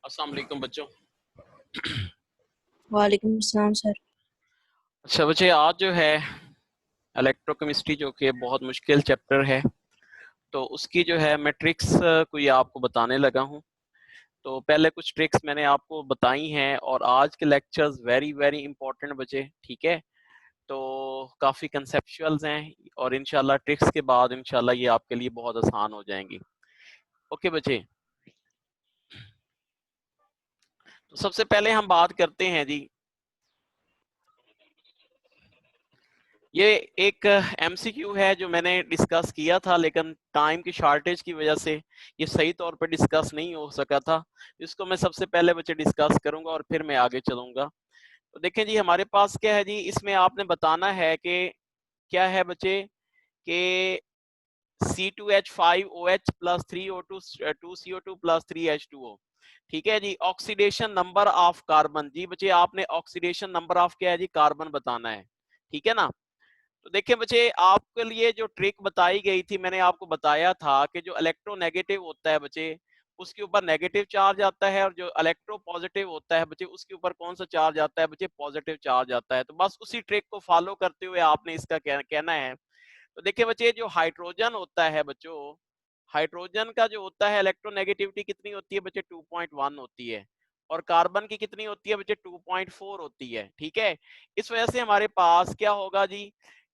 अस्सलाम वालेकुम बच्चों। वालेकुम सलाम सर। अच्छा बच्चे, आज जो है इलेक्ट्रोकेमिस्ट्री जो कि बहुत मुश्किल चैप्टर है, तो उसकी जो है मैं ट्रिक्स कोई आपको बताने लगा हूँ। तो पहले कुछ ट्रिक्स मैंने आपको बताई हैं और आज के लेक्चर्स वेरी वेरी इंपॉर्टेंट बच्चे, ठीक है। तो काफ़ी कंसेप्चुअल्स हैं और इंशाल्लाह ट्रिक्स के बाद इंशाल्लाह ये आपके लिए बहुत आसान हो जाएंगी। ओके बच्चे, तो सबसे पहले हम बात करते हैं जी, ये एक एमसीक्यू है जो मैंने डिस्कस किया था, लेकिन टाइम की शॉर्टेज की वजह से ये सही तौर पे डिस्कस नहीं हो सका था। इसको मैं सबसे पहले बच्चे डिस्कस करूंगा और फिर मैं आगे चलूंगा। तो देखें जी, हमारे पास क्या है जी, इसमें आपने बताना है कि क्या है बच्चे कि C2H5OH plus 3O2 2CO2 plus 3H2O, ठीक है जी। ऑक्सीडेशन नंबर ऑफ कार्बन, जी बच्चे आपने ऑक्सीडेशन नंबर ऑफ क्या है जी, कार्बन बताना है, ठीक है ना। तो देखिए बच्चे, आपके लिए जो ट्रिक बताई गई थी, मैंने आपको बताया था कि जो इलेक्ट्रोनेगेटिव होता है बच्चे, उसके ऊपर नेगेटिव चार्ज आता है, और जो इलेक्ट्रो पॉजिटिव होता है बच्चे, उसके ऊपर कौन सा चार्ज आता है बच्चे, पॉजिटिव चार्ज आता है। तो बस उसी ट्रिक को फॉलो करते हुए आपने इसका कहना है। तो देखिए बच्चे, जो हाइड्रोजन होता है बच्चों, हाइड्रोजन का जो होता है इलेक्ट्रोनेगेटिविटी कितनी होती है बच्चे, 2.1 होती है, और कार्बन की कितनी होती है बच्चे, 2.4 होती है, ठीक है। इस वजह से हमारे पास क्या होगा जी,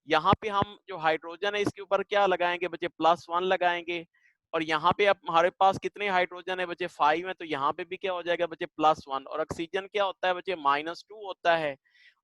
यहाँ पे हम जो हाइड्रोजन है इसके ऊपर क्या लगाएंगे बच्चे, +1 लगाएंगे। और यहाँ पे अब हमारे पास कितने हाइड्रोजन है बच्चे, 5 है, तो यहाँ पे भी क्या हो जाएगा बच्चे, +1। और ऑक्सीजन क्या होता है बच्चे, -2 होता है।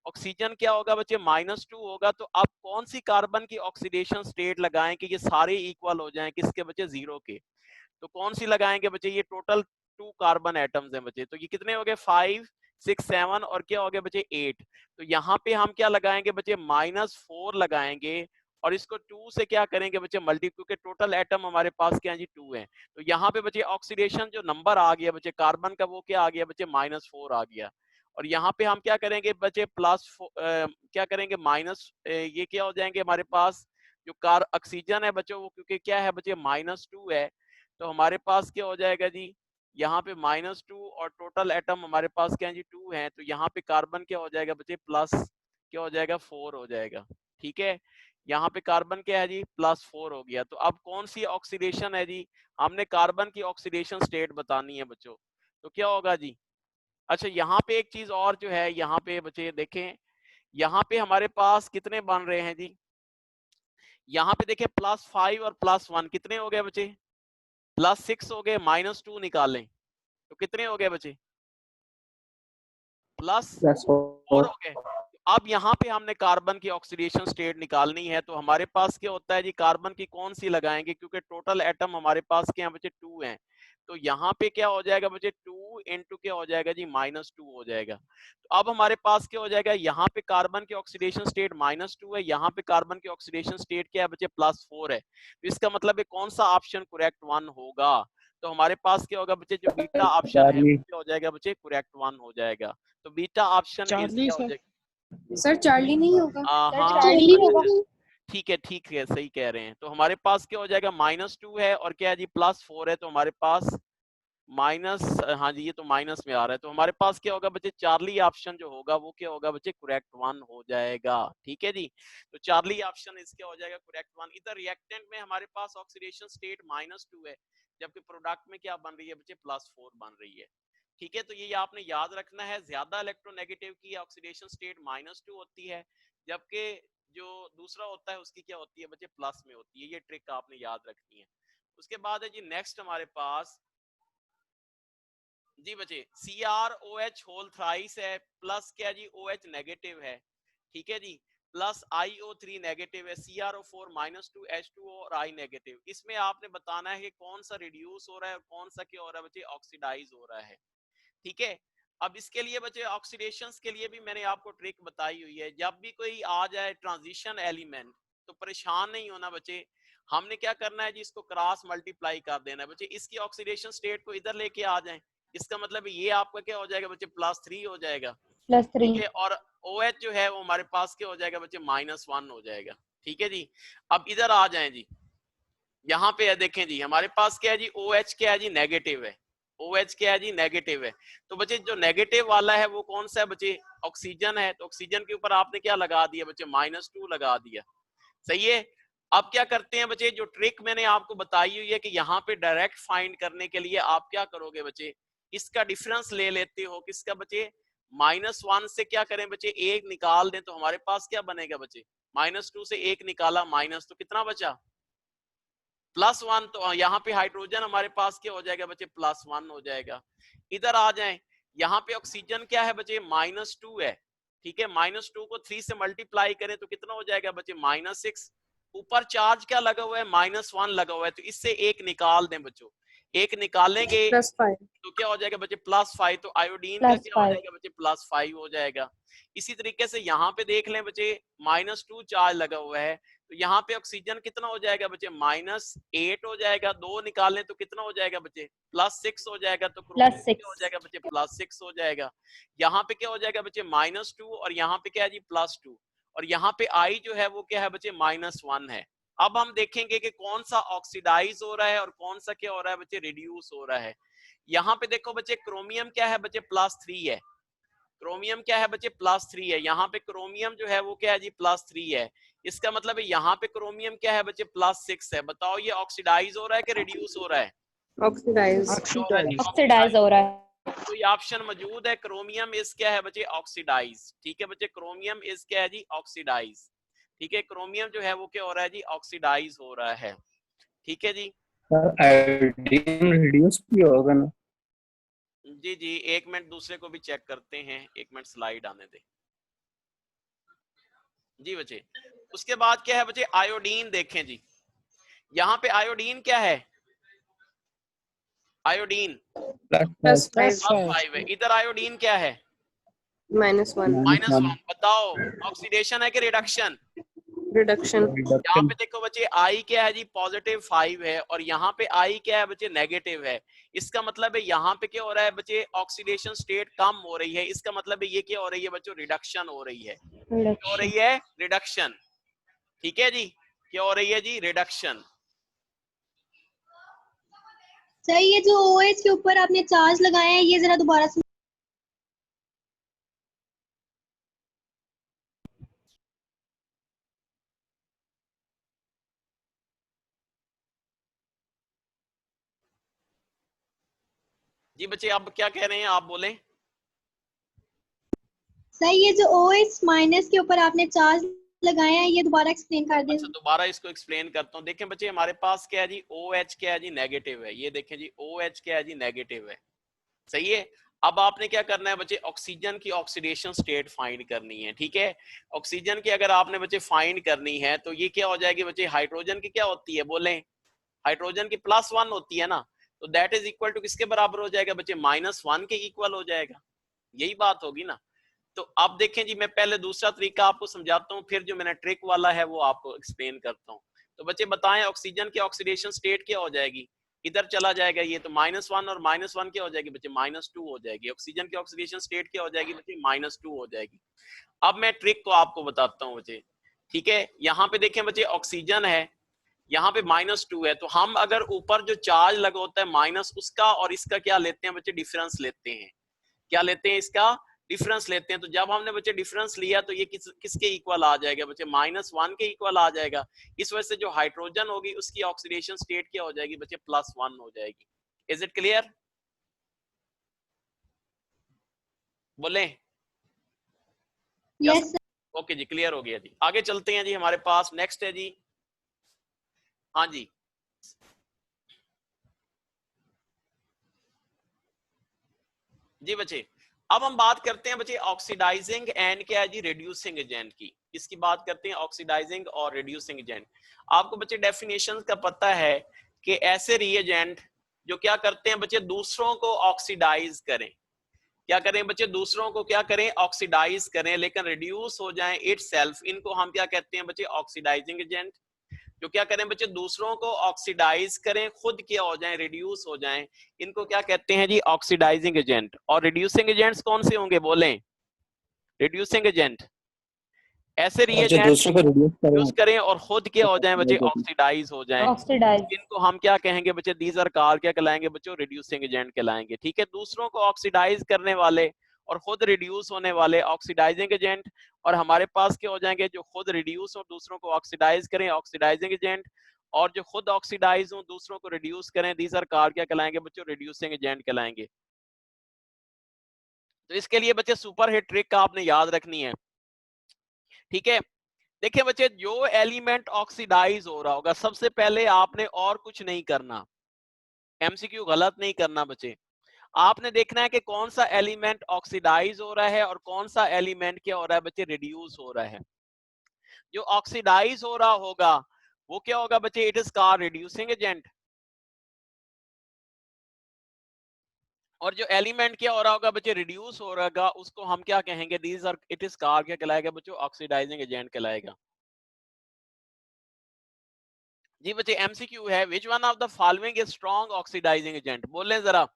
ऑक्सीजन क्या होगा बच्चे, -2 होगा। तो आप कौन सी कार्बन की ऑक्सीडेशन स्टेट लगाएं कि ये सारे इक्वल हो जाएं, किसके बच्चे, 0 के। तो कौन सी लगाएंगे बच्चे, ये टोटल 2 कार्बन एटम्स हैं बच्चे, तो ये कितने हो गए, 5 6 7 और क्या हो गया बच्चे, 8। तो यहाँ पे हम क्या लगाएंगे बच्चे, -4 लगाएंगे, और इसको 2 से क्या करेंगे बच्चे, मल्टी, क्योंकि टोटल एटम हमारे पास क्या है जी, 2 है। तो यहाँ पे बच्चे ऑक्सीडेशन जो नंबर आ गया बच्चे कार्बन का, वो क्या आ गया बच्चे, -4 आ गया। और यहाँ पे हम क्या करेंगे बच्चे, क्या करेंगे, ये क्या हो जाएंगे हमारे पास, जो कार ऑक्सीजन है बच्चों, वो क्योंकि क्या है बच्चे, -2 है, तो हमारे पास क्या हो जाएगा जी, यहाँ पे -2, और टोटल एटम हमारे पास क्या है जी, 2 है। तो यहाँ पे कार्बन क्या हो जाएगा बच्चे, प्लस क्या हो जाएगा, 4 हो जाएगा, ठीक है। यहाँ पे कार्बन क्या है जी, +4 हो गया। तो अब कौन सी ऑक्सीडेशन है जी, हमने कार्बन की ऑक्सीडेशन स्टेट बतानी है बच्चों। तो क्या होगा जी, अच्छा यहाँ पे एक चीज और जो है, यहाँ पे बच्चे देखें, यहाँ पे हमारे पास कितने बन रहे हैं जी, यहाँ पे देखें +5 और +1 कितने हो गए बच्चे, +6 हो गए, -2 निकालें तो कितने हो गए बच्चे, +4 हो गए। अब यहाँ पे हमने कार्बन की ऑक्सीडेशन स्टेट निकालनी है, तो हमारे पास क्या होता है जी, कार्बन की कौन सी लगाएंगे, क्योंकि टोटल एटम हमारे पास क्या है बच्चे, 2 हैं। तो यहाँ पे क्या हो जाएगा बच्चे, 2 इंटू क्या हो जाएगा जी, -2 हो जाएगा। तो अब हमारे पास क्या हो जाएगा, यहाँ पे कार्बन की ऑक्सीडेशन स्टेट -2 है, यहाँ पे कार्बन की ऑक्सीडेशन स्टेट क्या है बच्चे, +4 है। तो इसका मतलब है कौन सा ऑप्शन करेक्ट 1 होगा। तो हमारे पास क्या होगा बच्चे, जो बीटा ऑप्शन है वो क्या हो जाएगा बच्चे, करेक्ट 1 हो जाएगा। तो बीटा ऑप्शन इज चार्ली क्या हो सर। जाएगा, सर चार्ली नहीं होगा। हाँ चार्ली होगा। ठीक है, सही कह रहे हैं। तो हमारे पास क्या हो जाएगा, -2 है, और क्या है जी, +4 है, तो हमारे पास माइनस, हाँ जी ये तो माइनस में आ रहा है। तो हमारे पास क्या होगा बच्चे, चार्ली ऑप्शन जो होगा वो क्या होगा बच्चे, करेक्ट 1 हो जाएगा, ठीक है जी। तो चार्ली ऑप्शन इसका हो जाएगा करेक्ट 1। इधर रिएक्टेंट में हमारे पास ऑक्सीडेशन स्टेट -2 है, जबकि प्रोडक्ट में क्या बन रही है बच्चे, +4 बन रही है, ठीक है। तो ये आपने याद रखना है, ज्यादा इलेक्ट्रोनेगेटिव की ऑक्सीडेशन स्टेट -2 होती है, जबकि जो दूसरा होता है उसकी क्या होती है बच्चे, प्लस में होती है। ये ट्रिक आपने याद रखनी है। उसके बाद है जी नेक्स्ट हमारे पास, जी बच्चे, CrOH होल थ्राइस है, प्लस क्या जी, OH नेगेटिव है, ठीक है जी, प्लस IO3 नेगेटिव है, CrO4 -2 H2O और I नेगेटिव। इसमें आपने बताना है कि कौन सा रिड्यूस हो रहा है और कौन सा क्या हो रहा है बच्चे, ऑक्सीडाइज हो रहा है, ठीक है। अब इसके लिए बच्चे ऑक्सीडेशंस के लिए भी मैंने आपको ट्रिक बताई हुई है। जब भी कोई आ जाए ट्रांजिशन एलिमेंट, तो परेशान नहीं होना बच्चे, हमने क्या करना है जी, इसको क्रॉस मल्टीप्लाई कर देना है बच्चे, इसकी ऑक्सीडेशन स्टेट को इधर लेके आ जाए। इसका मतलब ये आपका क्या हो जाएगा बच्चे, +3 हो जाएगा, ठीक है। और OH जो है वो हमारे पास क्या हो जाएगा बच्चे, -1 हो जाएगा, ठीक है जी। अब इधर आ जाए जी, यहाँ पे है देखें जी, हमारे पास क्या है जी, OH क्या है जी, नेगेटिव है, OH क्या है जी, नेगेटिव है। तो बच्चे जो नेगेटिव वाला है वो कौन सा है बच्चे, ऑक्सीजन है। तो ऑक्सीजन के ऊपर आपने क्या लगा दिया बच्चे, -2 लगा दिया। सही है। अब क्या करते हैं बच्चे, जो ट्रिक मैंने आपको बताई हुई है कि यहाँ पे डायरेक्ट फाइंड करने के लिए आप क्या करोगे बच्चे, इसका डिफरेंस ले लेते हो। किसका बच्चे, -1 से क्या करें बच्चे, 1 निकाल दें तो हमारे पास क्या बनेगा बच्चे, -2 से 1 निकाला माइनस, तो कितना बचा, +1। तो यहाँ पे हाइड्रोजन हमारे पास क्या हो जाएगा बच्चे, +1 हो जाएगा। इधर आ जाए, यहाँ पे ऑक्सीजन क्या है बच्चे, -2 है। ठीक है, -2 को 3 से मल्टीप्लाई करें तो कितना हो जाएगा बच्चे, -6। ऊपर चार्ज क्या लगा हुआ है, -1 लगा हुआ है, तो इससे 1 निकाल दें बच्चों। 1 निकालेंगे +5 तो क्या हो जाएगा बच्चे, +5। तो आयोडीन का क्या हो जाएगा बच्चे, +5 हो जाएगा। इसी तरीके से यहाँ पे देख लें बच्चे, -2 चार्ज लगा हुआ है, तो यहाँ पे ऑक्सीजन कितना हो जाएगा बच्चे, -8 हो जाएगा। 2 निकालें तो कितना हो जाएगा बच्चे, +6 हो जाएगा। तो क्रोमियम क्या हो जाएगा बच्चे, +6 हो जाएगा। यहाँ पे क्या हो जाएगा बच्चे, -2, और यहाँ पे क्या है जी, +2, और यहाँ पे आई जो है वो क्या है बच्चे, -1 है। अब हम देखेंगे कि कौन सा ऑक्सीडाइज हो रहा है और कौन सा क्या हो रहा है बच्चे, रिड्यूस हो रहा है। यहाँ पे देखो बच्चे, क्रोमियम क्या है बच्चे, +3 है। क्रोमियम क्या है बच्चे, +3 है। यहाँ पे क्रोमियम जो है वो क्या है जी, +3 है। इसका मतलब है यहाँ पे क्रोमियम क्या है बच्चे, +6 है। बताओ ये ऑक्सीडाइज हो रहा है कि रिड्यूस हो रहा है, ऑक्सीडाइज ऑक्सीडाइज हो रहा है। तो ये ऑप्शन मौजूद है, क्रोमियम इज क्या है बच्चे, ऑक्सीडाइज। ठीक है बच्चे, क्रोमियम इज क्या है जी, ऑक्सीडाइज। ठीक है, क्रोमियम जो है वो क्या हो रहा है जी, ऑक्सीडाइज हो रहा है। ठीक है जी, आयोडीन रिड्यूस भी होगा ना। जी जी, 1 मिनट दूसरे को भी चेक करते हैं, 1 मिनट स्लाइड आने दे जी बच्चे। उसके बाद क्या है बच्चे, आयोडीन देखें जी। यहाँ पे आयोडीन क्या है, आयोडीन +5 है। इधर आयोडीन क्या है, -1 -1। बताओ ऑक्सीडेशन है कि रिडक्शन, रिडक्शन। यहाँ पे देखो बच्चे, आई क्या है जी, +5 है, और यहाँ पे आई क्या है बच्चे, नेगेटिव है। इसका मतलब है यहाँ पे क्या हो रहा है बच्चे, ऑक्सीडेशन स्टेट कम हो रही है। इसका मतलब है ये क्या हो रही है बच्चों, रिडक्शन हो रही है। क्या हो रही है, रिडक्शन। ठीक है जी, क्या हो रही है जी, रिडक्शन। सर ये जो OH के ऊपर आपने चार्ज लगाया है, ये जरा दोबारा से। जी बच्चे, आप क्या कह रहे हैं, आप बोलें। सर ये जो OH माइनस के ऊपर आपने चार्ज लगाया है, ये दोबारा एक्सप्लेन कर दें। अच्छा, दोबारा इसको एक्सप्लेन करता हूँ। देखें बच्चे, हमारे पास क्या है जी, OH क्या है जी, नेगेटिव है। ये देखें जी, OH क्या है जी, नेगेटिव है। सही है। अब आपने क्या करना है बच्चे, ऑक्सीजन की ऑक्सीडेशन स्टेट फाइंड करनी है। ठीक है, ऑक्सीजन की अगर आपने बच्चे फाइंड करनी है तो ये क्या हो जाएगी बच्चे, हाइड्रोजन की क्या होती है, बोले, हाइड्रोजन की +1 होती है ना, तो दैट इज इक्वल टू किसके बराबर हो जाएगा बच्चे, -1 के इक्वल हो जाएगा। यही बात होगी ना। तो अब देखें जी, मैं पहले दूसरा तरीका आपको समझाता हूँ, फिर जो मैंने ट्रिक वाला है वो आपको एक्सप्लेन करता हूँ। तो बच्चे बताएं, ऑक्सीजन की ऑक्सीडेशन स्टेट क्या हो जाएगी, इधर चला जाएगा ये, तो -1 और -1 क्या हो जाएगी बच्चे, -2 हो जाएगी। ऑक्सीजन की ऑक्सीडेशन स्टेट क्या हो जाएगी बच्चे, -2 हो जाएगी। अब मैं ट्रिक को आपको बताता हूँ बच्चे। ठीक है, यहाँ पे देखें बच्चे, ऑक्सीजन है, यहाँ पे -2 है, तो हम अगर ऊपर जो चार्ज लगा होता है माइनस, उसका और इसका क्या लेते हैं बच्चे, डिफरेंस लेते हैं। क्या लेते हैं, इसका डिफरेंस लेते हैं। तो जब हमने बच्चे डिफरेंस लिया तो ये किसके इक्वल आ जाएगा बच्चे, -1 के इक्वल आ जाएगा। इस वजह से जो हाइड्रोजन होगी उसकी ऑक्सीडेशन स्टेट क्या हो जाएगी बच्चे, +1 हो जाएगी। इज इट क्लियर, बोले। Yes sir. ओके जी, क्लियर हो गया जी। आगे चलते हैं जी, हमारे पास नेक्स्ट है जी। हाँ जी, जी बच्चे, अब हम बात करते हैं बच्चे ऑक्सीडाइजिंग एंड क्या है जी, रिड्यूसिंग एजेंट की। इसकी बात करते हैं, ऑक्सीडाइजिंग और रिड्यूसिंग एजेंट। आपको बच्चे डेफिनेशन का पता है कि ऐसे रिएजेंट जो क्या करते हैं बच्चे, दूसरों को ऑक्सीडाइज करें। क्या करें बच्चे, दूसरों को क्या करें, ऑक्सीडाइज करें, लेकिन रिड्यूस हो जाएं इटसेल्फ, इनको हम क्या कहते हैं बच्चे, ऑक्सीडाइजिंग एजेंट। जो क्या करें बच्चे, दूसरों को ऑक्सीडाइज करें, खुद क्या हो जाएं, रिड्यूस हो जाएं, इनको क्या कहते हैं जी, ऑक्सीडाइजिंग एजेंट। और रिड्यूसिंग एजेंट्स कौन से होंगे, बोलें, रिड्यूसिंग एजेंट ऐसे और जो रिएजेंट दूसरों को रिड्यूस करें यूज करें और खुद के हो जाएं बच्चे ऑक्सीडाइज हो जाएं, Oxidize. इनको हम क्या कहेंगे बच्चे, दीज आर कार क्या कहलाएंगे बच्चों, रिड्यूसिंग एजेंट कहलाएंगे। ठीक है, दूसरों को ऑक्सीडाइज करने वाले और खुद रिड्यूस होने वाले ऑक्सीडाइजिंग एजेंट, और हमारे पास क्या हो जाएंगे, जो खुद रिड्यूस और दूसरों को ऑक्सीडाइज करें ऑक्सीडाइजिंग एजेंट, और जो खुद ऑक्सीडाइज हो दूसरों को रिड्यूस करें, दीज आर कार क्या कहलाएंगे बच्चों, रिड्यूसिंग एजेंट कहलाएंगे। तो इसके लिए बच्चे सुपर हिट ट्रिक आपने याद रखनी है। ठीक है, देखिए बच्चे, जो एलिमेंट ऑक्सीडाइज हो रहा होगा सबसे पहले आपने और कुछ नहीं करना, एमसीक्यू गलत नहीं करना बच्चे, आपने देखना है कि कौन सा एलिमेंट ऑक्सीडाइज हो रहा है और कौन सा एलिमेंट क्या हो रहा है बच्चे, रिड्यूस हो रहा है। जो ऑक्सीडाइज हो रहा होगा वो क्या होगा बच्चे, it is called reducing agent, और जो एलिमेंट क्या हो रहा होगा बच्चे, रिड्यूस हो रहा होगा, उसको हम क्या कहेंगे, these are, it is called क्या कहलाएगा बच्चों, ऑक्सीडाइजिंग एजेंट कहलाएगा। जी बच्चे, एमसीक्यू है, which one of the following is strong oxidising agent, बोले जरा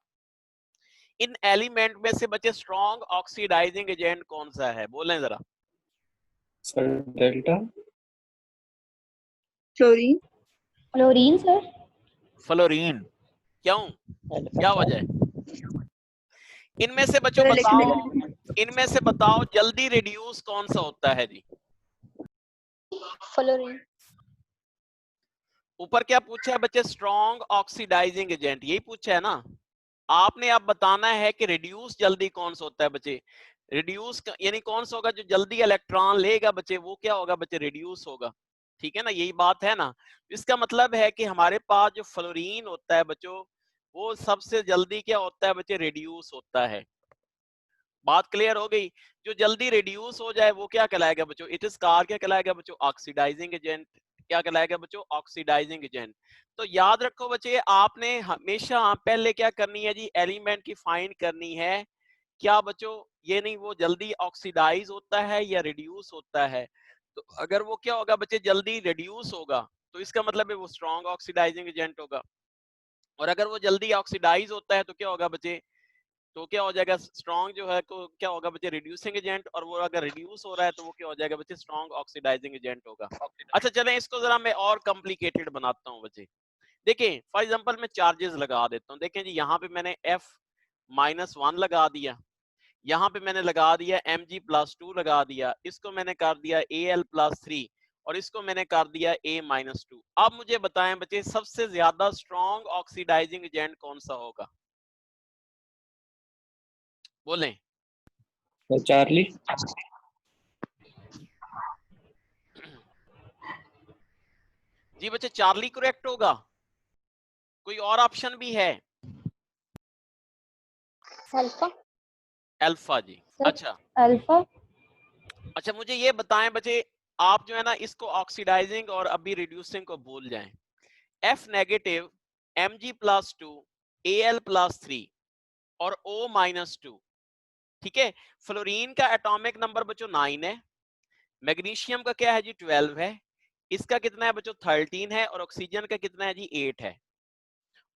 इन एलिमेंट में से बच्चे स्ट्रॉन्ग ऑक्सीडाइजिंग एजेंट कौन सा है, बोले जरा। Sir delta. Fluorine. Fluorine, sir. Fluorine, क्यों, क्या वजह है? इनमें से बच्चों सर बताओ, इनमें से बताओ जल्दी रिड्यूस कौन सा होता है जी। फ्लोरीन। ऊपर क्या पूछा है बच्चे, स्ट्रॉन्ग ऑक्सीडाइजिंग एजेंट, यही पूछा है ना। आपने अब बताना है कि रिड्यूस जल्दी कौन सा होता है बच्चे, रिड्यूस यानी कौन सा होगा जो जल्दी इलेक्ट्रॉन लेगा बच्चे, वो क्या होगा बच्चे, रिड्यूस होगा। ठीक है ना, यही बात है ना। इसका मतलब है कि हमारे पास जो फ्लोरीन होता है बच्चों, वो सबसे जल्दी क्या होता है बच्चे, रिड्यूस होता है। बात क्लियर हो गई। जो जल्दी रिड्यूस हो जाए वो क्या कहलाएगा बच्चों, इट इज कॉल्ड क्या कहलाएगा बच्चों, ऑक्सीडाइजिंग एजेंट, क्या कहलाएगा बच्चों, ऑक्सीडाइजिंग एजेंट। तो याद रखो बच्चे, आपने हमेशा पहले क्या करनी है जी, एलिमेंट की फाइंड करनी है, क्या बच्चों, ये नहीं वो जल्दी ऑक्सीडाइज होता है या रिड्यूस होता है। तो अगर वो क्या होगा बच्चे, जल्दी रिड्यूस होगा, तो इसका मतलब है वो स्ट्रॉन्ग ऑक्सीडाइजिंग एजेंट होगा, और अगर वो जल्दी ऑक्सीडाइज होता है तो क्या होगा बच्चे, तो क्या हो जाएगा, स्ट्रॉन्ग जो है तो क्या होगा बच्चे, रिड्यूसिंग एजेंट, और वो अगर रिड्यूस हो रहा है तो वो क्या हो जाएगा बच्चे, स्ट्रॉन्ग ऑक्सीडाइजिंग एजेंट होगा। अच्छा चलें, इसको जरा मैं और कॉम्प्लिकेटेड बनाता हूँ बच्चे। देखें फॉर एग्जांपल मैं चार्जेस लगा देता हूँ, देखें जी यहाँ पे मैंने F-1 लगा दिया, यहाँ पे मैंने लगा दिया Mg+2 लगा दिया, इसको मैंने कर दिया Al+3, और इसको मैंने कर दिया A-2। अब मुझे बताएं बच्चे, सबसे ज्यादा स्ट्रॉन्ग ऑक्सीडाइजिंग एजेंट कौन सा होगा, बोलें। तो चार्ली। जी बच्चे, चार्ली करेक्ट होगा, कोई और ऑप्शन भी है? Alpha. अल्फा जी, Sir, अच्छा alpha. अच्छा, मुझे ये बताएं बच्चे, आप जो है ना इसको ऑक्सीडाइजिंग और अभी रिड्यूसिंग को भूल जाएं। F-, Mg+2, Al+3 और O-2, ठीक है। फ्लोरीन का एटॉमिक नंबर बच्चों 9 है, मैग्नीशियम का क्या है जी 12 है, इसका कितना है बच्चों 13 है, और ऑक्सीजन का कितना है जी 8 है।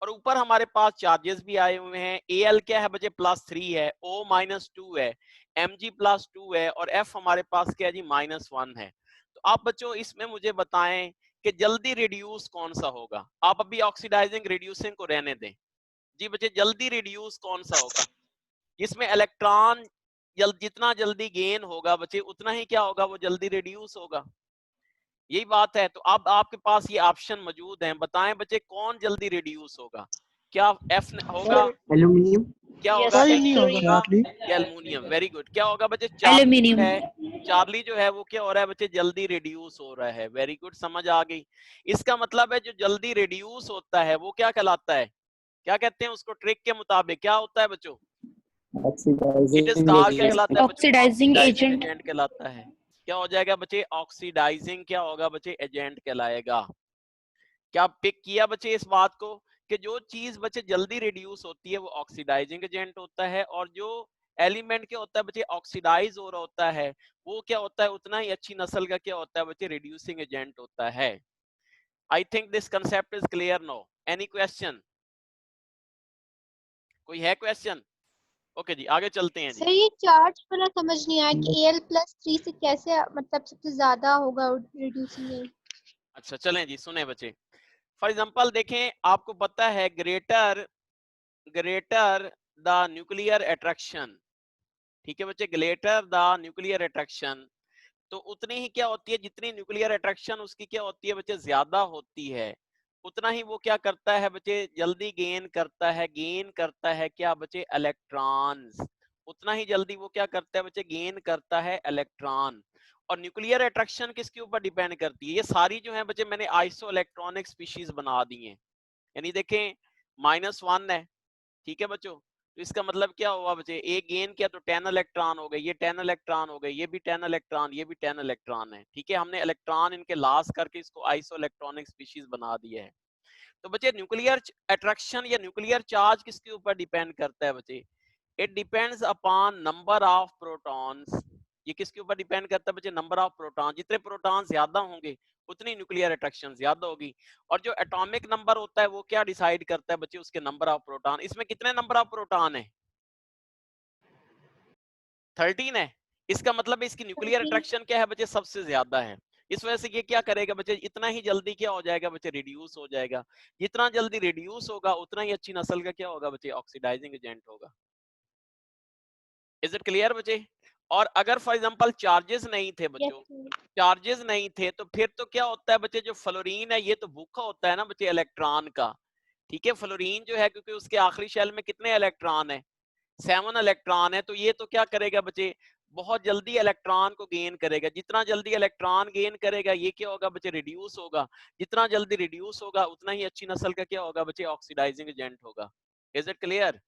और ऊपर हमारे पास चार्जेस भी आए हुए हैं, Al क्या है बच्चे +3 है, O-2 है, Mg+2 है, और F हमारे पास क्या है जी -1 है। तो आप बच्चों इसमें मुझे बताएं कि जल्दी रिड्यूस कौन सा होगा। आप अभी ऑक्सीडाइजिंग रिड्यूसिंग को रहने दें। जी बच्चे, जल्दी रिड्यूस कौन सा होगा, जिसमें इलेक्ट्रॉन जितना जल्दी गेन होगा बच्चे, उतना ही क्या होगा, वो जल्दी रिड्यूस होगा। यही बात है। तो अब आपके पास ये ऑप्शन मौजूद हैं, बताएं बच्चे कौन जल्दी रिड्यूस होगा, क्या F होगा, एल्यूमिनियम। क्या Yes, होगा, sir. नहीं होगा चार्ली। Aluminium, very good. क्या होगा बच्चे, चार्ली Aluminium. है, चार्ली जो है वो क्या हो रहा है बच्चे, जल्दी रिड्यूस हो रहा है, वेरी गुड, समझ आ गई। इसका मतलब है जो जल्दी रिड्यूस होता है वो क्या कहलाता है, क्या कहते हैं उसको, ट्रिक के मुताबिक क्या होता है बच्चों, इट इज कॉल्ड क्या कहलाता है बच्चों, Oxidizing ऑक्सीडाइजिंग agent. एजेंट कहलाता है। क्या हो जाएगा बच्चे, ऑक्सीडाइजिंग क्या होगा बच्चे, एजेंट कहलाएगा। क्या पिक किया बच्चे इस बात को कि जो चीज बच्चे जल्दी रिड्यूस होती है वो ऑक्सीडाइजिंग एजेंट होता है, और जो एलिमेंट क्या होता है बच्चे ऑक्सीडाइज हो रहा होता है वो क्या होता है, उतना ही अच्छी नस्ल का क्या होता है बच्चे, रिड्यूसिंग एजेंट होता है। I think this concept is clear no, any question, कोई है क्वेश्चन? ओके जी, आगे चलते हैं जी। सर ये चार्ज वाला समझ नहीं आया कि Al+3 से कैसे मतलब सबसे ज्यादा होगा रिड्यूसिंग एज। अच्छा चलें जी, सुने बच्चे। फॉर एग्जांपल देखें, आपको पता है ग्रेटर द न्यूक्लियर अट्रैक्शन, ठीक है बच्चे, ग्रेटर द न्यूक्लियर अट्रैक्शन, तो उतनी ही क्या होती है, जितनी न्यूक्लियर अट्रैक्शन उसकी क्या होती है बच्चे, ज्यादा होती है, उतना ही वो क्या करता है बच्चे, जल्दी गेन करता है क्या बच्चे, इलेक्ट्रॉन्स। उतना ही जल्दी वो क्या करता है बच्चे, गेन करता है इलेक्ट्रॉन। और न्यूक्लियर अट्रैक्शन किसके ऊपर डिपेंड करती है, ये सारी जो है बच्चे मैंने आइसो इलेक्ट्रॉनिक स्पीशीज बना दी हैं। यानी देखें -1 है, ठीक है बच्चों, तो इसका मतलब क्या हुआ बच्चे, एक गेन किया तो 10 इलेक्ट्रॉन हो गए, ये 10 इलेक्ट्रॉन हो गए, ये भी 10 इलेक्ट्रॉन, ये भी 10 इलेक्ट्रॉन है, ठीक है, हमने इलेक्ट्रॉन इनके लास करके इसको आइसो इलेक्ट्रॉनिक स्पीशीज बना दिया है। तो बच्चे न्यूक्लियर अट्रैक्शन या न्यूक्लियर चार्ज किसके ऊपर डिपेंड करता है बच्चे, it depends upon number of protons. ये किसके ऊपर डिपेंड करता है बच्चे, नंबर ऑफ प्रोटॉन, जितने प्रोटॉन ज्यादा होंगे उतनी न्यूक्लियर अट्रैक्शन ज्यादा होगी। और जो एटॉमिक नंबर होता है वो क्या डिसाइड करता है बच्चे, उसके नंबर ऑफ प्रोटॉन। इसमें कितने नंबर ऑफ प्रोटॉन है, 13 है। इसका मतलब इसकी न्यूक्लियर अट्रैक्शन क्या है बच्चे, सबसे ज्यादा है। इस वजह से ये क्या करेगा बच्चे, इतना ही जल्दी क्या हो जाएगा बच्चे, रिड्यूस हो जाएगा। जितना जल्दी रिड्यूस होगा उतना ही अच्छी नस्ल का क्या होगा बच्चे, ऑक्सीडाइजिंग एजेंट होगा। इज इट क्लियर बच्चे। और अगर फॉर एग्जांपल चार्जेस नहीं थे बच्चों, चार्जेस नहीं थे, तो फिर तो क्या होता है बच्चे, जो फ्लोरीन है ये तो भूखा होता है ना बच्चे इलेक्ट्रॉन का, ठीक है। फ्लोरीन जो है, क्योंकि उसके आखिरी शेल में कितने इलेक्ट्रॉन है, 7 इलेक्ट्रॉन है, तो ये तो क्या करेगा बच्चे, बहुत जल्दी इलेक्ट्रॉन को गेन करेगा। जितना जल्दी इलेक्ट्रॉन गेन करेगा ये क्या होगा बच्चे, रिड्यूस होगा। जितना जल्दी रिड्यूस होगा उतना ही अच्छी नस्ल का क्या होगा बच्चे, ऑक्सीडाइजिंग एजेंट होगा। इज इट क्लियर,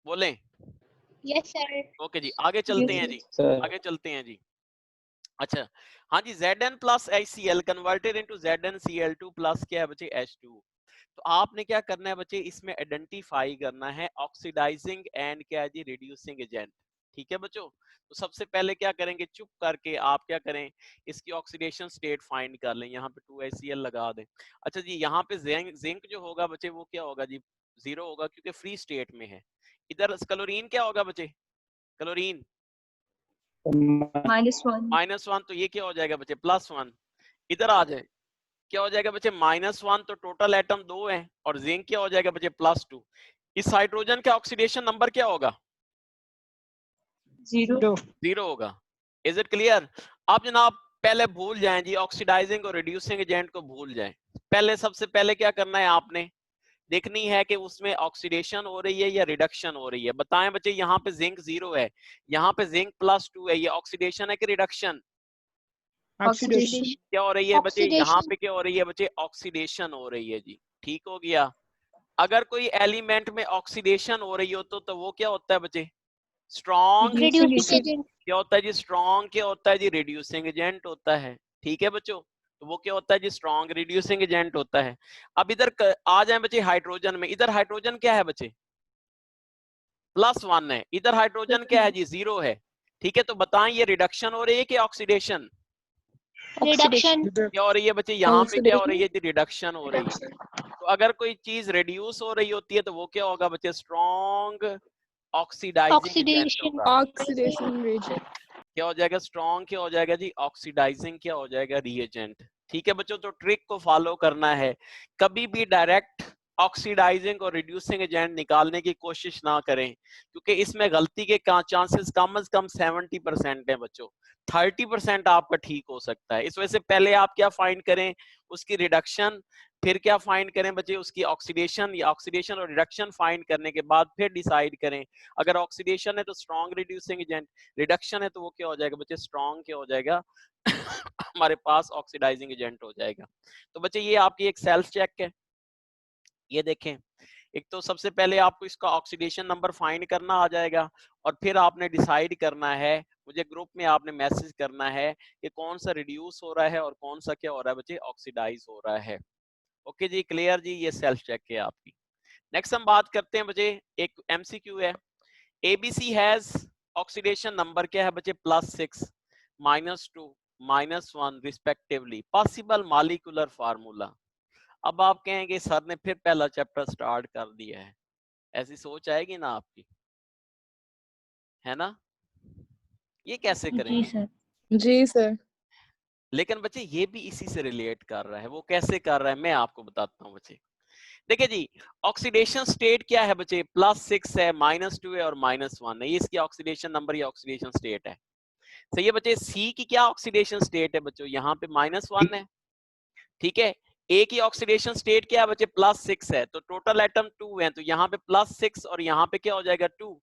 बोलें। Yes sir. ओके जी, आगे चलते हैं जी, सर आगे चलते हैं जी। अच्छा, हाँ जी, Zn plus HCl converted into ZnCl2 plus क्या है बच्चे, H2। तो आपने क्या करना है बच्चे, इसमें आइडेंटिफाई करना है ऑक्सीडाइजिंग एंड क्या है जी, रिड्यूसिंग एजेंट, ठीक है बच्चों। तो सबसे पहले क्या करेंगे, चुप करके आप क्या करें, इसकी ऑक्सीडेशन स्टेट फाइंड कर लें। यहाँ पे 2HCl लगा दें। अच्छा जी, यहाँ पे जिंक जो होगा बच्चे वो क्या होगा जी, 0 होगा, क्योंकि फ्री स्टेट में है। इधर क्लोरीन क्या होगा बच्चे, क्लोरीन -1. -1, तो ये क्या हो जाएगा बच्चे, +1। इधर आ जाए, क्या हो जाएगा बच्चे, -1, तो टोटल एटम 2 है, और जिंक क्या हो जाएगा बच्चे, +2। इस हाइड्रोजन का ऑक्सीडेशन नंबर क्या होगा, 0. 0 होगा। Is it clear. आप जनाब पहले भूल जाएं जी, ऑक्सीडाइजिंग और रिड्यूसिंग एजेंट को भूल जाएं। पहले सबसे पहले क्या करना है, आपने देखनी है कि उसमें ऑक्सीडेशन हो रही है या रिडक्शन हो रही है। बताएं बच्चे, यहाँ पे जिंक 0 है, यहाँ पे जिंक +2 है, ये ऑक्सीडेशन है कि रिडक्शन, Oxidation. क्या हो रही है बच्चे, यहाँ ऑक्सीडेशन। पे क्या हो रही है बच्चे, ऑक्सीडेशन हो रही है जी, ठीक हो गया। अगर कोई एलिमेंट में ऑक्सीडेशन हो रही हो तो वो क्या होता है बच्चे, strong. Reducing reducing agent. Agent. क्या होता है जी, स्ट्रॉन्ग क्या होता है जी, रिड्यूसिंग एजेंट होता है, ठीक है बच्चों। तो वो क्या होता है जी, स्ट्रॉन्ग रिड्यूसिंग एजेंट होता है। अब इधर आ जाए बच्चे हाइड्रोजन में। इधर हाइड्रोजन क्या है बच्चे, +1 है, इधर हाइड्रोजन क्या है जी, 0 है, ठीक है। तो बताएं ये रिडक्शन हो रही है कि ऑक्सीडेशन, रिडक्शन। क्या हो रही है बच्चे, यहाँ पे क्या हो रही Oxidation. है जी, रिडक्शन हो रही है। तो अगर कोई चीज रिड्यूस हो रही होती है तो वो क्या होगा बच्चे, स्ट्रॉन्ग ऑक्सीडाइजिंग एजेंट ऑक्सीडेशन। होगा। Oxidation reagent. क्या हो जाएगा, स्ट्रॉन्ग क्या हो जाएगा जी, ऑक्सीडाइजिंग क्या हो जाएगा, रिएजेंट, ठीक है बच्चों। तो ट्रिक को फॉलो करना है, कभी भी डायरेक्ट ऑक्सीडाइजिंग और रिड्यूसिंग एजेंट निकालने की कोशिश ना करें, क्योंकि इसमें गलती के चांसेस कम से कम 70% है बच्चों, 30% आपका ठीक हो सकता है। इस वजह से पहले आप क्या फाइंड करें, उसकी रिडक्शन, फिर क्या फाइंड करें बच्चे, उसकी ऑक्सीडेशन, या ऑक्सीडेशन और रिडक्शन फाइंड करने के बाद फिर डिसाइड करें। अगर ऑक्सीडेशन है तो स्ट्रॉन्ग रिड्यूसिंग एजेंट, रिडक्शन है तो वो क्या हो जाएगा बच्चे, स्ट्रॉन्ग क्या हो जाएगा हमारे पास ऑक्सीडाइजिंग एजेंट हो जाएगा। तो बच्चे ये आपकी एक सेल्फ चेक है, ये देखें। एक तो सबसे पहले आपको इसका ऑक्सीडेशन नंबर फाइंड करना आ जाएगा, और फिर आपने डिसाइड करना है, मुझे ग्रुप में आपने मैसेज करना है कि कौन सा रिड्यूस हो रहा है और कौन सा क्या हो रहा है बच्चे, ऑक्सीडाइज हो रहा है। ओके जी, क्लियर जी, ये सेल्फ चेक है आपकी। नेक्स्ट हम बात करते हैं बच्चे, एक एमसीक्यू है। एबीसी हैज ऑक्सीडेशन नंबर क्या है बच्चे, +6, -2, -1 रिस्पेक्टिवली, पॉसिबल मॉलिक्यूलर फार्मूला। अब आप कहेंगे सर ने फिर पहला चैप्टर स्टार्ट कर दिया है। ऐसी सोच आएगी ना आपकी, है ना? ये कैसे करेंगे? सर। जी सर। लेकिन बच्चे ये भी इसी से रिलेट कर रहा है। वो कैसे कर रहा है मैं आपको बताता हूँ बच्चे। देखिए जी, ऑक्सीडेशन स्टेट क्या है बच्चे? +6 है, -2 है और -1 है। ये इसकी ऑक्सीडेशन नंबर या ऑक्सीडेशन स्टेट है। सही है बच्चे। सी की क्या ऑक्सीडेशन स्टेट है बच्चों? यहाँ पे -1 है, ठीक है। ए की ऑक्सीडेशन स्टेट क्या है बच्चे? +6 है। तो टोटल एटम 2 है, तो यहाँ पे +6 और यहाँ पे क्या हो जाएगा 2।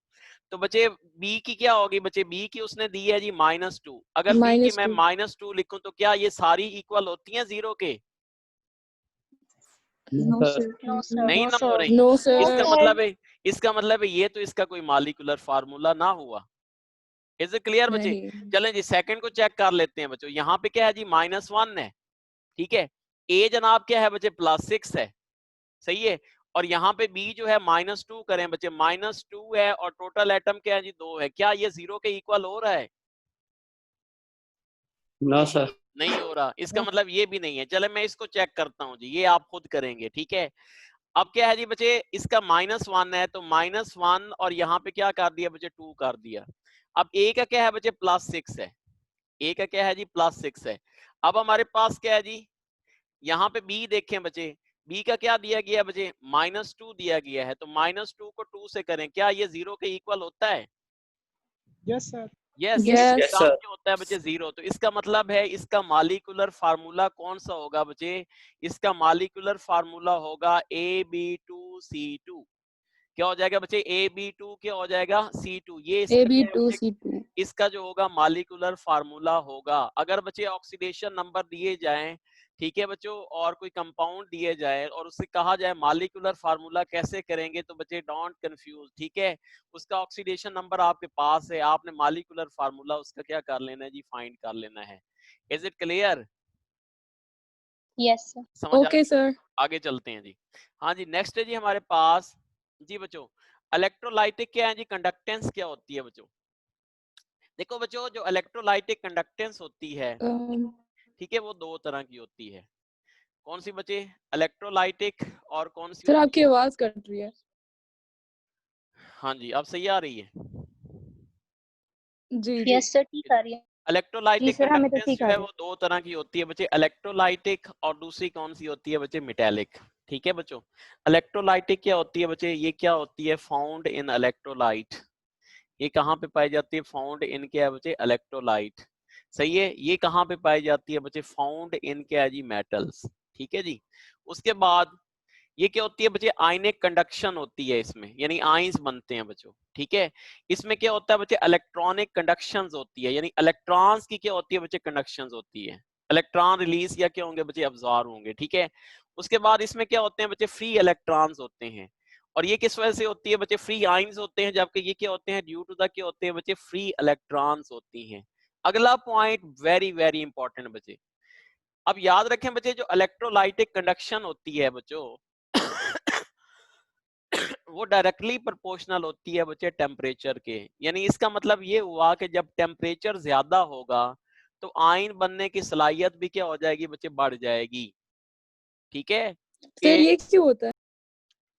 तो बच्चे बी की क्या होगी बच्चे? बी की उसने दी है जी -2। अगर बी की मैं -2। -2 लिखूं तो क्या ये सारी इक्वल होती हैं 0 के? No sir. No sir. नहीं नो ना हो सर। रही। नो इसका सर। मतलब है, इसका मतलब है ये तो इसका कोई मालिकुलर फार्मूला ना हुआ। इज इट क्लियर बच्चे? नहीं। चलें जी सेकंड को चेक कर लेते हैं बच्चों। यहाँ पे क्या है जी? -1 है, ठीक है। ए जनाब क्या है बच्चे? +6 है, सही है। और यहाँ पे बी जो है -2 करें बच्चे, -2 है और टोटल एटम क्या है जी? 2 है। क्या ये 0 के इक्वल हो रहा है? No sir. नहीं हो रहा। इसका मतलब ये भी नहीं है। चले मैं इसको चेक करता हूँ जी, ये आप खुद करेंगे, ठीक है। अब क्या है जी बच्चे? इसका -1 है, तो -1 और यहाँ पे क्या कर दिया बच्चे? 2 कर दिया। अब ए का क्या है बच्चे? +6 है। ए का क्या है जी? +6 है। अब हमारे पास क्या है जी? यहाँ पे बी देखें बच्चे, बी का क्या दिया गया बच्चे? -2 दिया गया है। तो -2 को 2 से करें, क्या ये 0 के इक्वल होता है? Yes sir. Yes. Yes. Yes काम सर। क्या होता है बच्चे? 0। तो इसका मतलब है इसका मालिकुलर फार्मूला कौन सा होगा बच्चे? इसका मालिकुलर फार्मूला होगा AB2C2। क्या हो जाएगा बच्चे? AB2 क्या हो जाएगा? C2। ये इसका क्या है बच्चे? AB2C2। इसका जो होगा मालिकुलर फार्मूला होगा। अगर बच्चे ऑक्सीडेशन नंबर दिए जाएं, ठीक है बच्चों, और कोई कंपाउंड दिए जाए और उससे कहा जाए मालिकुलर फार्मूला कैसे करेंगे, तो बच्चे डोंट कंफ्यूज, ठीक है। उसका ऑक्सीडेशन नंबर आपके पास है, आपने मालिकुलर फार्मूला उसका क्या कर लेना है जी? फाइंड कर लेना है। Is it clear? Yes sir. समझ आ ओके गई? सर। आगे चलते हैं जी। हाँ जी, नेक्स्ट है जी हमारे पास जी बच्चों, इलेक्ट्रोलाइटिक क्या है जी? कंडक्टेंस क्या होती है बच्चों? देखो बच्चों, जो इलेक्ट्रोलाइटिक कंडक्टेंस होती है, ठीक है, वो 2 तरह की होती है। कौन सी बच्चे? इलेक्ट्रोलाइटिक। और कौन सी सर होती आपकी है? आवाज कट रही है। हाँ जी, अब सही आ रही है। जी जी। यस सर, ठीक आ रही है। जी इलेक्ट्रोलाइटिक सर, हमें तो कंडक्टेंस ठीक जो आ है रही वो 2 तरह की होती है बच्चे, इलेक्ट्रोलाइटिक और दूसरी कौन सी होती है बच्चे? मेटालिक। ठीक है बच्चों, इलेक्ट्रोलाइटिक क्या होती है बच्चे? ये क्या होती है? Found in electrolyte. ये कहाँ पे पाई जाती है? फाउंड इन क्या है बच्चे? इलेक्ट्रोलाइट। सही है। ये कहाँ पे पाई जाती है बच्चे? फाउंड इन क्या है जी? मेटल्स। ठीक है जी। उसके बाद ये क्या होती है बच्चे? आयनिक कंडक्शन होती है इसमें, यानी आइंस बनते हैं बच्चों, ठीक है। इसमें क्या होता है बच्चे? इलेक्ट्रॉनिक कंडक्शंस होती है, यानी इलेक्ट्रॉन्स की क्या होती है बच्चे? कंडक्शंस होती है। इलेक्ट्रॉन रिलीज या क्या होंगे बच्चे? अब्जॉर्ब होंगे, ठीक है। उसके बाद इसमें क्या होते हैं बच्चे? फ्री इलेक्ट्रॉन्स होते हैं। और ये किस वजह से होती है बच्चे? फ्री आइंस होते हैं, जबकि ये क्या होते हैं? ड्यू टू द क्या होते हैं बच्चे? फ्री इलेक्ट्रॉन्स होती हैं। अगला पॉइंट वेरी वेरी इंपॉर्टेंट बच्चे, अब याद रखें बच्चे, जो इलेक्ट्रोलाइटिक कंडक्शन होती है बच्चों वो डायरेक्टली प्रोपोर्शनल होती है बच्चे टेम्परेचर के। यानी इसका मतलब ये हुआ कि जब टेम्परेचर ज्यादा होगा तो आयन बनने की सलाहियत भी क्या हो जाएगी बच्चे? बढ़ जाएगी, ठीक है। सर ये क्यों होता है?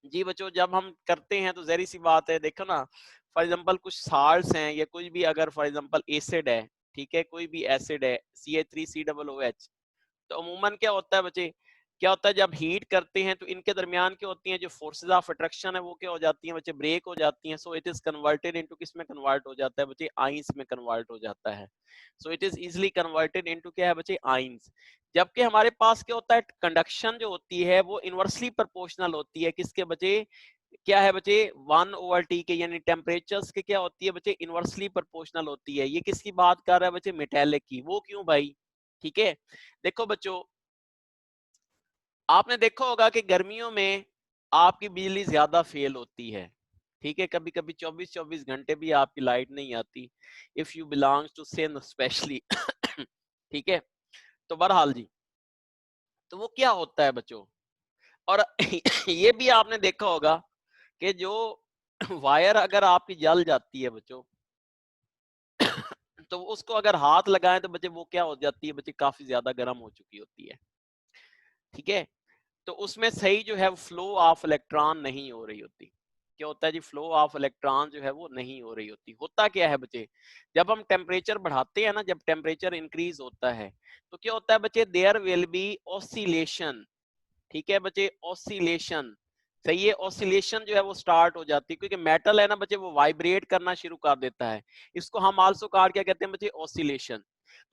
जी बच्चों, जब हम करते हैं तो जहरी सी बात है, देखो ना, फॉर एग्जांपल कुछ साल्ट्स हैं या कुछ भी, अगर फॉर एग्जांपल एसिड है, ठीक है, कोई भी एसिड है CH3COOH, तो अमूमन क्या होता है बच्चे? क्या होता है जब हीट करते हैं तो इनके दरमियान क्या होती हैं? जो फोर्सेज ऑफ अट्रैक्शन है वो क्या हो जाती हैं बच्चे? ब्रेक हो जाती हैं। So it is converted into किस में कन्वर्ट हो जाता है बच्चे? आइंस में कन्वर्ट हो जाता है। So it is easily converted into क्या है बच्चे? आइंस। जबकि हमारे पास क्या होता है? कंडक्शन जो होती है वो इनवर्सली प्रोपोर्शनल होती है किसके बच्चे? क्या है बच्चे? 1/T के, यानी टेम्परेचर्स के क्या होती है बच्चे? इनवर्सली प्रोपोर्शनल होती है। ये किसकी बात कर रहा है बच्चे? मेटालिक की। वो क्यों भाई? ठीक है, देखो बच्चों, आपने देखा होगा कि गर्मियों में आपकी बिजली ज्यादा फेल होती है, ठीक है। कभी कभी 24-24 घंटे भी आपकी लाइट नहीं आती, if you belongs to Sindh especially ठीक है। तो बहरहाल जी, तो वो क्या होता है बच्चों? और ये भी आपने देखा होगा कि जो वायर अगर आपकी जल जाती है बच्चों तो उसको अगर हाथ लगाएं तो बच्चे वो क्या हो जाती है बच्चे? काफी ज्यादा गर्म हो चुकी होती है, ठीक है। तो उसमें सही जो है फ्लो ऑफ इलेक्ट्रॉन नहीं हो रही होती। क्या होता है जी, फ्लो ऑफ इलेक्ट्रॉन जो है वो नहीं हो रही होती। होता क्या है बच्चे, जब हम टेम्परेचर बढ़ाते हैं ना, जब टेम्परेचर इंक्रीज होता है तो क्या होता है बच्चे, देयर विल बी ऑसिलेशन। ठीक है बच्चे, ऑसिलेशन, सही है, ऑसिलेशन जो है वो स्टार्ट हो जाती है, क्योंकि मेटल है ना बच्चे वो वाइब्रेट करना शुरू कर देता है। इसको हम आल्सो कॉल्ड क्या कहते हैं बच्चे, ऑसिलेशन।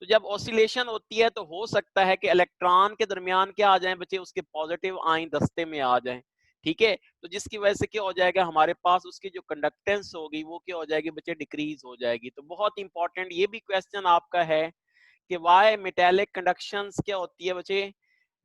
तो जब ऑसिलेशन होती है तो हो सकता है कि इलेक्ट्रॉन के दरमियान क्या आ जाए बच्चे, उसके पॉजिटिव आयन दस्ते में आ जाए। ठीक है, तो जिसकी वजह से क्या हो जाएगा, हमारे पास उसकी जो कंडक्टेंस होगी वो क्या हो जाएगी बच्चे, डिक्रीज हो जाएगी। तो बहुत इंपॉर्टेंट ये भी क्वेश्चन आपका है कि वाई मेटेलिक कंडक्शंस क्या होती है बच्चे,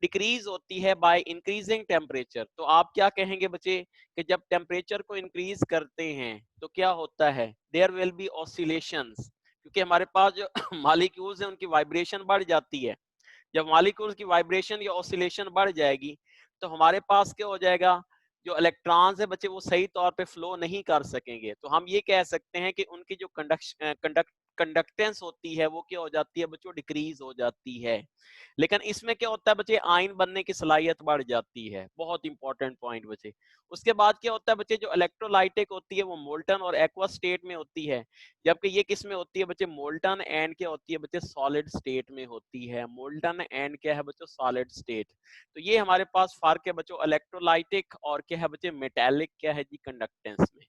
डिक्रीज होती है बाय इंक्रीजिंग टेम्परेचर। तो आप क्या कहेंगे बच्चे कि जब टेम्परेचर को इंक्रीज करते हैं तो क्या होता है, देयर विल बी ऑसिलेशंस, क्योंकि हमारे पास जो मॉलिक्यूल्स हैं उनकी वाइब्रेशन बढ़ जाती है। जब मॉलिक्यूल्स की वाइब्रेशन या ऑसिलेशन बढ़ जाएगी तो हमारे पास क्या हो जाएगा, जो इलेक्ट्रॉन्स है बच्चे वो सही तौर पे फ्लो नहीं कर सकेंगे। तो हम ये कह सकते हैं कि उनकी जो कंडक्टेंस होती है वो क्या हो जाती है बच्चों, डिक्रीज हो जाती है। लेकिन इसमें क्या होता है बच्चे, आयन बनने की सलाहियत बढ़ जाती है। बहुत इंपॉर्टेंट पॉइंट बच्चे। उसके बाद क्या होता है बच्चे, जो इलेक्ट्रोलाइटिक होती है वो मोल्टन और एक्वा स्टेट में होती है, जबकि ये किस में होती है बच्चे, मोल्टन एंड क्या होती है बच्चे, सॉलिड स्टेट में होती है। मोल्टन एंड क्या है बच्चों, सॉलिड स्टेट। तो ये हमारे पास फर्क है बच्चों, इलेक्ट्रोलाइटिक और क्या है बच्चे, मेटालिक क्या है जी, कंडक्टेंस में।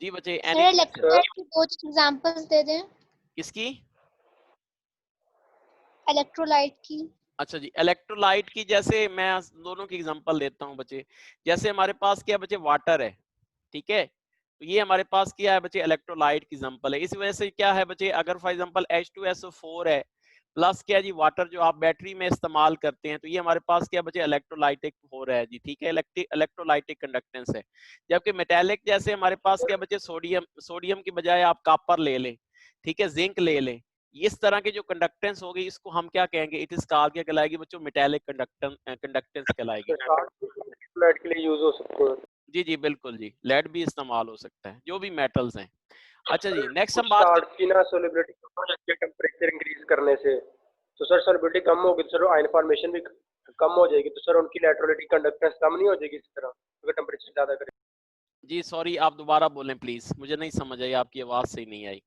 जी बच्चे, सर एनी इलेक्ट्रोलाइट की दो एग्जांपल्स दे दें। किसकी? इलेक्ट्रोलाइट की। अच्छा जी, इलेक्ट्रोलाइट की, जैसे मैं दोनों की एग्जांपल देता हूं बच्चे। जैसे हमारे पास क्या है बच्चे, वाटर है, ठीक है, तो ये हमारे पास क्या है बच्चे, इलेक्ट्रोलाइट की एग्जांपल है। इस वजह से क्या है बच्चे, अगर फॉर एग्जांपल H2SO4 है प्लस क्या है जी वाटर, जो आप बैटरी में इस्तेमाल करते हैं, तो ये हमारे पास क्या बच्चे, इलेक्ट्रोलाइटिक हो रहा है जी। ठीक है, इलेक्ट्रोलाइटिक कंडक्टेंस है। जबकि मेटालिक, जैसे हमारे पास क्या बच्चे, सोडियम की बजाय आप कॉपर ले लें, ठीक है, जिंक ले लें, इस तरह की जो कंडक्टेंस होगी इसको हम क्या कहेंगे, इट इज कॉल्ड क्या कहलाएगी बच्चों, मेटालिक कंडक्टेंस कहलाएगी। लाइट के लिए यूज हो सकते हैं। जी जी बिल्कुल जी, लेड भी इस्तेमाल हो सकता है, जो भी मेटल्स हैं। अच्छा जी, नेक्स्ट कुछ हम बात स्टार्ट की ना सोलिबिलिटी कम हो जाती है टेम्परेचर इंक्रीज करने से, तो सर सोलिबिलिटी कम होगी तो सर आयन फॉर्मेशन भी कम हो जाएगी, तो सर उनकी इलेक्ट्रोलाइटिक कंडक्टेंस कम नहीं हो जाएगी इस तरह अगर टेम्परेचर ज्यादा करें? जी सॉरी, आप दोबारा बोलें प्लीज, मुझे नहीं समझ आई, आपकी आवाज सही नहीं आई।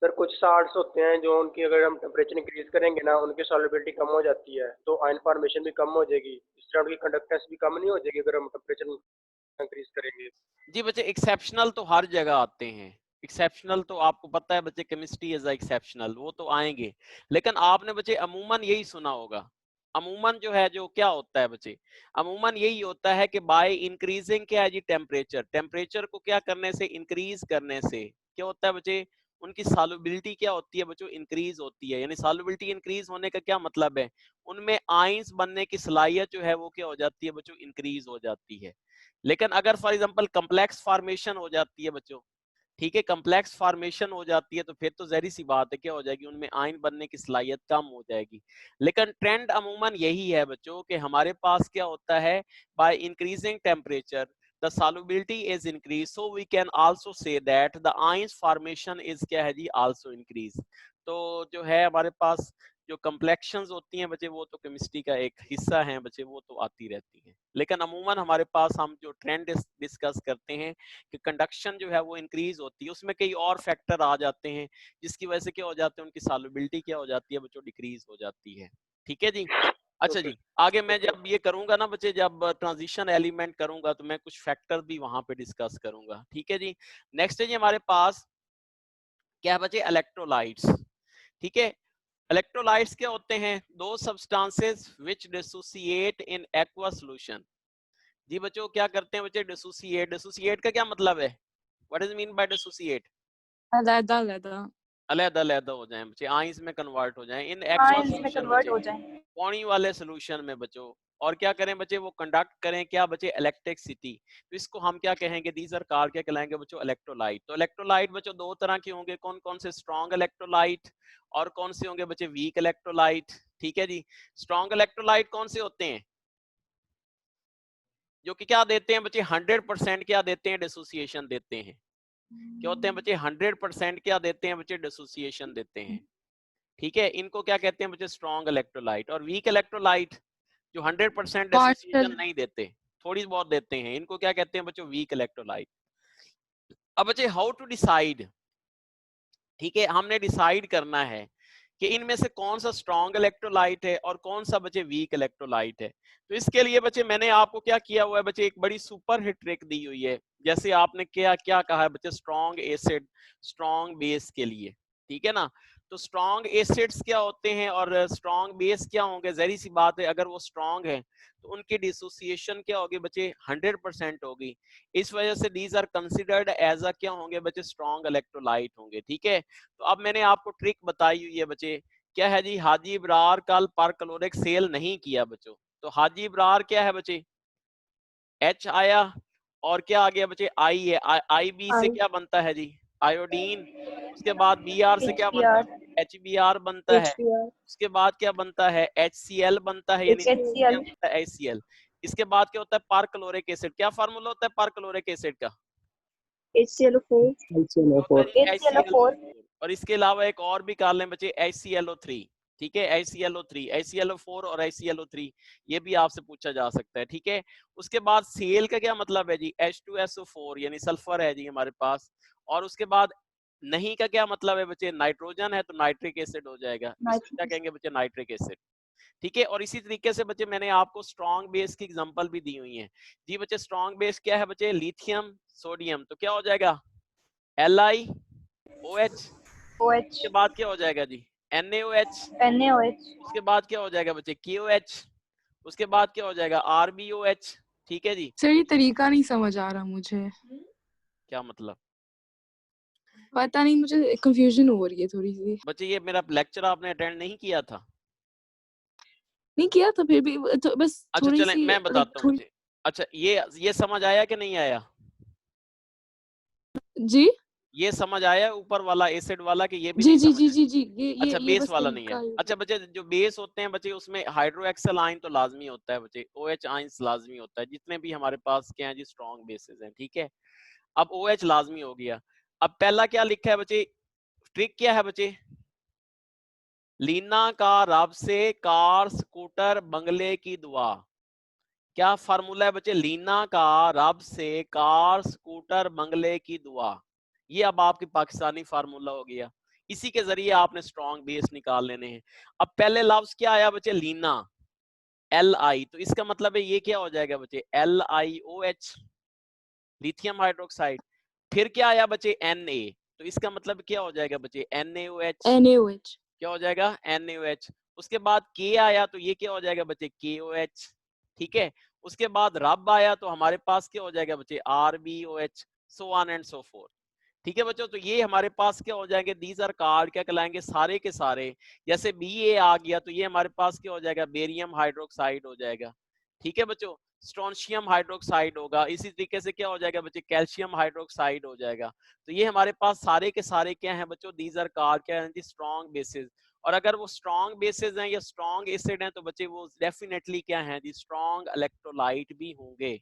सर कुछ साल्ट्स होते हैं जो उनकी अगर हम टेम्परेचर इंक्रीज करेंगे ना उनकी सॉलिबिलिटी कम हो जाती है, तो आयन फॉर्मेशन भी कम हो जाएगी, इस तरह उनकी कंडक्टेंस भी कम नहीं हो जाएगी अगर हम टेम्परेचर इंक्रीज करेंगे? जी बच्चे, एक्सेप्शनल तो हर जगह आते हैं, एक्सेप्शनल तो आपको पता है बच्चे, केमिस्ट्री इज एक्सेप्शनल, वो तो आएंगे। लेकिन आपने बच्चे अमूमन यही सुना होगा, अमूमन जो है, जो क्या होता है बच्चे, अमूमन यही होता है कि बाय इंक्रीजिंग क्या है जी, टेम्परेचर, टेम्परेचर को क्या करने से, इंक्रीज करने से क्या होता है बच्चे, उनकी सॉल्युबिलिटी क्या होती है बच्चों, इंक्रीज होती है। यानी सॉल्युबिलिटी इंक्रीज होने का क्या मतलब है, उनमें आयंस बनने की सलाहियत जो है वो क्या हो जाती है बच्चों, इंक्रीज हो जाती है। लेकिन अगर फॉर एग्जांपल कम्प्लेक्स फॉर्मेशन हो जाती है बच्चों, ठीक है, कम्प्लेक्स फॉर्मेशन हो जाती है, तो फिर तो जहरी सी बात है क्या हो जाएगी, उनमें आयन बनने की सलाहियत कम हो जाएगी। लेकिन ट्रेंड अमूमन यही है बच्चों कि हमारे पास क्या होता है, by increasing temperature the solubility is increased, so we can also say that the ions formation is क्या है जी, also increase। तो जो है हमारे पास जो कम्प्लेक्शंस होती हैं बच्चे, वो तो केमिस्ट्री का एक हिस्सा है बच्चे, वो तो आती रहती हैं। लेकिन अमूमन हमारे पास हम जो ट्रेंड डिस्कस करते हैं कि कंडक्शन जो है वो इंक्रीज होती है, उसमें कई और फैक्टर आ जाते हैं जिसकी वजह से क्या हो जाते हैं, उनकी सॉल्युबिलिटी क्या हो जाती है बच्चों, डिक्रीज हो जाती है। ठीक है जी। अच्छा जी, आगे मैं जब ये करूंगा ना बच्चे, जब ट्रांजिशन एलिमेंट करूंगा तो मैं कुछ फैक्टर भी वहां पे डिस्कस करूंगा। ठीक है जी। नेक्स्ट है जी हमारे पास क्या है बच्चे, इलेक्ट्रोलाइट्स। ठीक है, इलेक्ट्रोलाइट्स क्या होते हैं, दो substances which dissociate in aqua solution. जी बच्चों, क्या करते हैं बच्चे, डिसोसिएट। डिसोसिएट का क्या मतलब है, what is mean by dissociate? अलग अलग अलग-अलग हो जाएं बच्चे, आयंस में कन्वर्ट हो जाएं इन एक्वा आयंस में सॉल्यूशन कन्वर्ट बच्चे, हो जाएं। पानी वाले सॉल्यूशन में बच्चों। और क्या करें बच्चे, वो कंडक्ट करें क्या बच्चे, इलेक्ट्रिसिटी। तो इसको हम क्या कहेंगे, दीज आर कॉल्ड क्या कहलाएंगे बच्चों, इलेक्ट्रोलाइट। तो इलेक्ट्रोलाइट बच्चों दो तरह के होंगे, कौन कौन से, स्ट्रॉन्ग इलेक्ट्रोलाइट और कौन से होंगे बच्चे, वीक इलेक्ट्रोलाइट। ठीक है जी। स्ट्रॉन्ग इलेक्ट्रोलाइट कौन से होते हैं, जो कि क्या देते हैं बच्चे, 100% क्या देते हैं, डिसोसिएशन देते हैं। क्या होते हैं बच्चे, 100% क्या देते हैं बच्चे, डिसोसिएशन देते हैं। ठीक है, इनको क्या कहते हैं बच्चे, स्ट्रॉन्ग इलेक्ट्रोलाइट। और वीक इलेक्ट्रोलाइट जो 100% डिसोसिएशन नहीं देते, थोड़ी बहुत देते हैं, इनको क्या कहते हैं बच्चों, वीक इलेक्ट्रोलाइट। अब बच्चे हाउ टू डिसाइड, ठीक है, हमने डिसाइड करना है कि इनमें से कौन सा स्ट्रॉन्ग इलेक्ट्रोलाइट है और कौन सा बच्चे वीक इलेक्ट्रोलाइट है। तो इसके लिए बच्चे मैंने आपको क्या किया हुआ है बच्चे, एक बड़ी सुपर हिट ट्रिक दी हुई है। जैसे आपने क्या क्या कहा है बच्चे, स्ट्रॉन्ग एसिड स्ट्रॉन्ग बेस के लिए, ठीक है ना। तो स्ट्रॉन्ग एसिड्स क्या होते हैं और स्ट्रॉन्ग बेस क्या होंगे, जहरी सी बात है, अगर वो स्ट्रॉन्ग है तो उनकी डिसोसिएशन क्या होगी बच्चे, 100% होगी। इस वजह से these are considered as a क्या होंगे बच्चे, स्ट्रॉन्ग इलेक्ट्रोलाइट होंगे, ठीक है। तो अब मैंने आपको ट्रिक बताई हुई है बच्चे, क्या है जी, हाजी इब्रार कल पर कैलोरिक सेल नहीं किया बच्चों, तो हाजी इब्रार क्या है बच्चे, H आया और क्या आ गया बच्चे, I है, आई बी से क्या बनता है जी, आयोडीन। उसके बाद Br से क्या बनता है, HBr बनता है। HBr उसके बाद क्या बनता है, HCl बनता है, यानी क्या बनता है, HCl। इसके बाद क्या होता है, पर क्लोरिक एसिड, क्या फार्मूला होता है पर क्लोरिक एसिड का, HClO4 HClO4 HClO4। और इसके अलावा एक और भी कर लें बच्चे, HClO3, ठीक है, HClO3, HClO4 और HClO3, ये भी आपसे पूछा जा सकता है, ठीक है। उसके बाद सेल का क्या मतलब है जी, H2SO4 यानी सल्फर है जी हमारे पास। और उसके बाद नहीं का क्या मतलब है बच्चे, नाइट्रोजन है तो नाइट्रिक एसिड हो जाएगा, इसको क्या कहेंगे बच्चे, नाइट्रिक एसिड, ठीक है। और इसी तरीके से बच्चे मैंने आपको स्ट्रॉन्ग बेस की एग्जांपल भी दी हुई है जी बच्चे। स्ट्रॉन्ग बेस क्या है बच्चे, लिथियम सोडियम, तो क्या हो जाएगा, LiOH। उसके बाद क्या हो जाएगा जी, NaOH। उसके बाद क्या हो जाएगा बच्चे, KOH। उसके बाद क्या हो जाएगा, RbOH, ठीक है जी। सर ये तरीका नहीं समझ आ रहा मुझे, क्या मतलब पता नहीं, मुझे कंफ्यूजन हो रही है थोड़ी सी। बच्चे, ये मेरा लेक्चर आपने अटेंड नहीं किया था? नहीं किया तो फिर भी तो बस अच्छा थोड़ी चलें सी मैं बताता हूँ थोड़ी। बच्चे। अच्छा ये समझ आया कि नहीं आया, जी ये समझ आया ऊपर वाला एसिड वाला कि ये भी जी नहीं जी समझ जी आया? जी जी अच्छा ये बेस बस वाला नहीं तरीका है। है। अच्छा बच्चे जो बेस होते हैं बच्चे, उसमें हाइड्रोक्सिल आयन तो लाजमी होता है बच्चे, OH आयंस लाजमी होता है, जितने भी हमारे पास क्या है जी स्ट्रॉन्ग बेसिस हैं, ठीक है। अब OH लाजमी हो गया। अब पहला क्या लिखा है बच्चे, ट्रिक क्या है बच्चे, लीना का रब से कार स्कूटर बंगले की दुआ, क्या फार्मूला है बच्चे, लीना का रब से कार स्कूटर बंगले की दुआ। ये अब आपकी पाकिस्तानी फार्मूला हो गया, इसी के जरिए आपने स्ट्रॉन्ग बेस निकाल लेने हैं। अब पहले लफ्ज क्या आया बच्चे, लीना, Li, तो इसका मतलब है ये क्या हो जाएगा बच्चे, LiOH, लिथियम हाइड्रोक्साइड। फिर क्या आया बच्चे, Na, तो इसका मतलब क्या हो जाएगा बच्चे, NaOH क्या हो जाएगा, NaOH। उसके बाद K आया तो ये क्या हो जाएगा बच्चे, KOH, ठीक है। उसके बाद रब आया तो हमारे पास क्या हो जाएगा बच्चे, RbOH, so on and so fourth, ठीक है बच्चों। तो ये हमारे पास क्या हो जाएंगे, दीज आर कार्ड क्या कहलाएंगे, सारे के सारे। जैसे Ba आ गया तो ये हमारे पास क्या हो जाएगा, बेरियम हाइड्रोक्साइड हो जाएगा, ठीक है बच्चों। स्ट्रोंशियम हाइड्रोक्साइड होगा, इसी तरीके से क्या हो जाएगा बच्चे, कैल्शियम हाइड्रोक्साइड हो जाएगा। तो ये हमारे पास सारे के सारे क्या हैं बच्चों, दीज आर कार्ड क्या है, स्ट्रॉन्ग बेसिस। और अगर वो स्ट्रॉन्ग बेसिस हैं या स्ट्रॉन्ग एसिड हैं तो बच्चे वो डेफिनेटली क्या हैं जी, स्ट्रॉन्ग इलेक्ट्रोलाइट भी होंगे।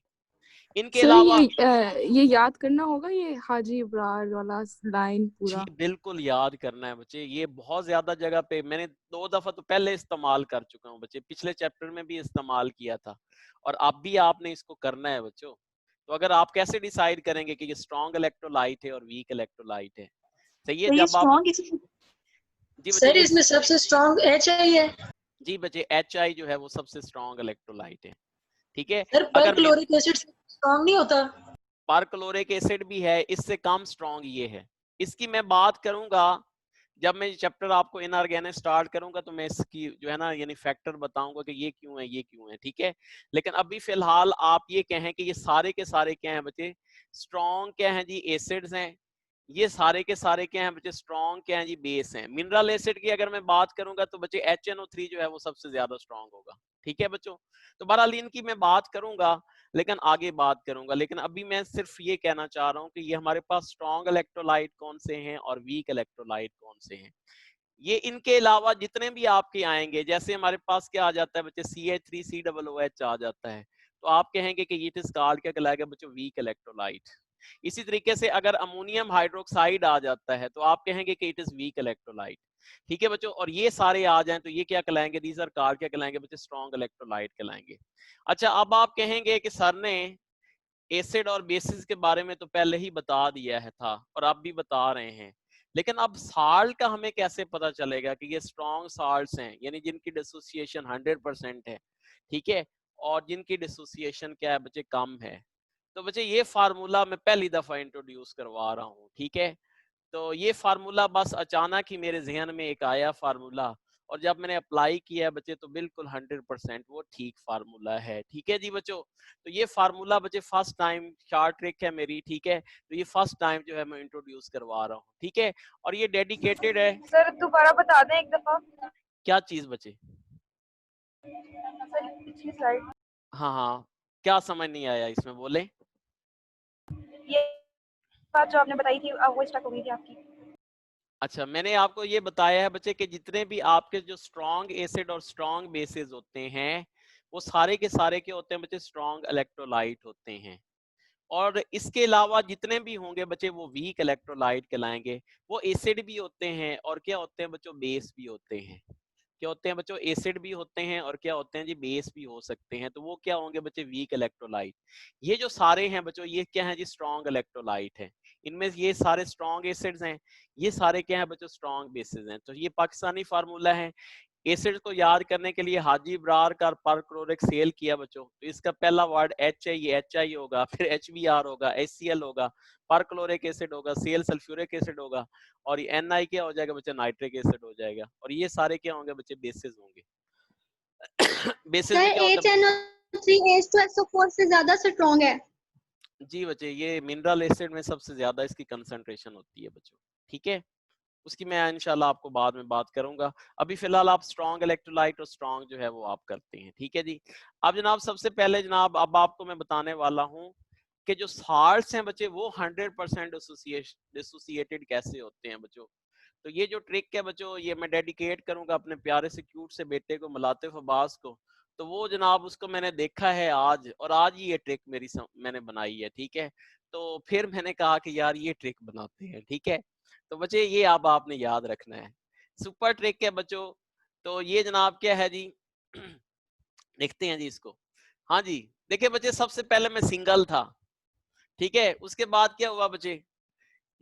इनके सर अलावा ये याद करना होगा, ये हाजी इब्रार वाला लाइन जी पूरा। बिल्कुल याद करना है बच्चे, ये बहुत ज्यादा जगह पे मैंने 2 दफा तो पहले इस्तेमाल कर चुका हूँ बच्चे, पिछले चैप्टर में भी इस्तेमाल किया था और अब भी आपने इसको करना है बच्चों। तो अगर आप कैसे डिसाइड करेंगे कि ये स्ट्रॉन्ग इलेक्ट्रोलाइट है और वीक इलेक्ट्रोलाइट है, सही है, तो ये जब आप स्ट्रॉन्ग जी बच्चे सर, इसमें सबसे स्ट्रॉन्ग HI है। जी बच्चे HI जो है वो सबसे स्ट्रॉन्ग इलेक्ट्रोलाइट है, ठीक है। सर पर अगर क्लोरिक एसिड स्ट्रॉन्ग नहीं होता। पर क्लोरिक एसिड भी है, इससे कम स्ट्रॉन्ग ये है। इसकी मैं बात करूंगा जब मैं चैप्टर आपको इनऑर्गेनिक स्टार्ट करूंगा तो मैं इसकी जो है ना यानी फैक्टर बताऊंगा कि ये क्यों है, ये क्यों है, ठीक है। लेकिन अभी फिलहाल आप ये कहें कि ये सारे के सारे क्या हैं बच्चे, स्ट्रॉन्ग क्या हैं जी, एसिड्स हैं। ये सारे के सारे क्या हैं बच्चे, स्ट्रॉन्ग क्या हैं जी, बेस हैं। मिनरल एसिड की अगर मैं बात करूंगा तो बच्चे HNO3 जो है वो सबसे ज्यादा स्ट्रॉन्ग होगा, ठीक है बच्चों। तो बहरहाल इनकी मैं बात करूंगा लेकिन आगे बात करूंगा, लेकिन अभी मैं सिर्फ ये कहना चाह रहा हूँ कि ये हमारे पास स्ट्रॉन्ग इलेक्ट्रोलाइट कौन से हैं और वीक इलेक्ट्रोलाइट कौन से हैं। ये इनके अलावा जितने भी आपके आएंगे, जैसे हमारे पास क्या आ जाता है बच्चे, CH3COOH आ जाता है, तो आप कहेंगे कि ये इस कार्ड क्या कहलाएगा बच्चों, वीक इलेक्ट्रोलाइट। इसी तरीके से अगर अमोनियम हाइड्रोक्साइड आ जाता है तो आप कहेंगे कि इट इज वीक इलेक्ट्रोलाइट। ठीक है बच्चों, और ये सारे आ जाएं तो ये क्या कहलाएंगे, दीज आर कार क्या कहलाएंगे बच्चे, स्ट्रॉन्ग इलेक्ट्रोलाइट कहलाएंगे। अच्छा, अब आप कहेंगे कि सर ने एसिड और बेसिस के बारे में तो पहले ही बता दिया है था और आप भी बता रहे हैं, लेकिन अब साल्ट का हमें कैसे पता चलेगा कि ये स्ट्रॉन्ग साल्ट्स हैं, यानी जिनकी डिसोसिएशन 100% है, ठीक है, और जिनकी डिसोसिएशन क्या है बच्चे, कम है। तो बच्चे ये फार्मूला मैं पहली दफा इंट्रोड्यूस करवा रहा हूँ, ठीक है। तो ये फार्मूला बस अचानक ही मेरे जहन में एक आया फार्मूला, और जब मैंने अप्लाई किया बच्चे तो बिल्कुल 100% वो ठीक फार्मूला है, ठीक है जी बच्चों। तो ये फार्मूला बच्चे फर्स्ट टाइम शार्ट ट्रिक है मेरी, ठीक है, तो ये फर्स्ट टाइम जो है मैं इंट्रोड्यूस करवा रहा हूँ, ठीक है, और ये डेडिकेटेड है। सर दोबारा बता दें एक दफा। क्या चीज बच्चे? सर पिछली स्लाइड। हाँ हाँ, क्या समझ नहीं आया इसमें, बोले। ये बात जो आपने बताई थी अब वो स्टक हो गई थी आपकी। अच्छा, मैंने आपको ये बताया है बच्चे कि जितने भी आपके जो स्ट्रॉन्ग एसिड और स्ट्रॉन्ग बेसिस होते हैं वो सारे के सारे के होते हैं बच्चे, स्ट्रॉन्ग इलेक्ट्रोलाइट होते हैं, और इसके अलावा जितने भी होंगे बच्चे वो वीक इलेक्ट्रोलाइट कहलाएंगे। वो एसिड भी होते हैं और क्या होते हैं बच्चों, बेस भी होते हैं। क्या होते हैं बच्चों, एसिड भी होते हैं और क्या होते हैं जी, बेस भी हो सकते हैं। तो वो क्या होंगे बच्चे, वीक इलेक्ट्रोलाइट। ये जो सारे हैं बच्चों ये क्या है जी, स्ट्रॉन्ग इलेक्ट्रोलाइट है। इनमें ये सारे स्ट्रॉन्ग एसिड्स हैं, ये सारे क्या है बच्चों, स्ट्रॉन्ग बेसिस हैं। तो ये पाकिस्तानी फार्मूला है। एसिड को याद करने के लिए हाजी इब्रार का परक्लोरिक सेल किया बच्चों, तो इसका पहला वर्ड एच है, ये HI होगा, फिर HBr होगा, HCl होगा, परक्लोरिक एसिड होगा, सेल सल्फ्यूरिक एसिड होगा, और ये NI क्या हो जाएगा बच्चे, नाइट्रिक एसिड हो जाएगा, और ये सारे क्या होंगे बच्चे, बेसिस होंगे। बेसिस सर में क्या होता है HNO3H2SO4 से ज्यादा स्ट्रॉन्ग है। जी बच्चे, ये मिनरल एसिड में सबसे ज्यादा इसकी कंसंट्रेशन होती है बच्चों, ठीक है, उसकी मैं इंशाल्लाह आपको बाद में बात करूंगा। अभी फिलहाल आप स्ट्रॉन्ग इलेक्ट्रोलाइट और स्ट्रॉन्ग जो है वो आप करते हैं, ठीक है जी। अब जनाब सबसे पहले जनाब अब आपको मैं बताने वाला हूं कि जो साल्ट्स हैं बच्चे वो 100% डिसोसिएटेड कैसे होते हैं बच्चों। तो ये जो ट्रिक है बच्चों ये मैं डेडिकेट करूंगा अपने प्यारे से क्यूट से बेटे को, मुलातिफ अब्बास को। तो वो जनाब उसको मैंने देखा है आज, और आज ही ये ट्रिक मैंने बनाई है, ठीक है। तो फिर मैंने कहा कि यार ये ट्रिक बनाते हैं, ठीक है। तो बच्चे ये अब आपने याद रखना है, सुपर ट्रिक है बच्चों। तो ये जनाब क्या है जी देखते हैं जी इसको। हाँ जी, देखिए बच्चे सबसे पहले मैं सिंगल था, ठीक है, उसके बाद क्या हुआ बच्चे,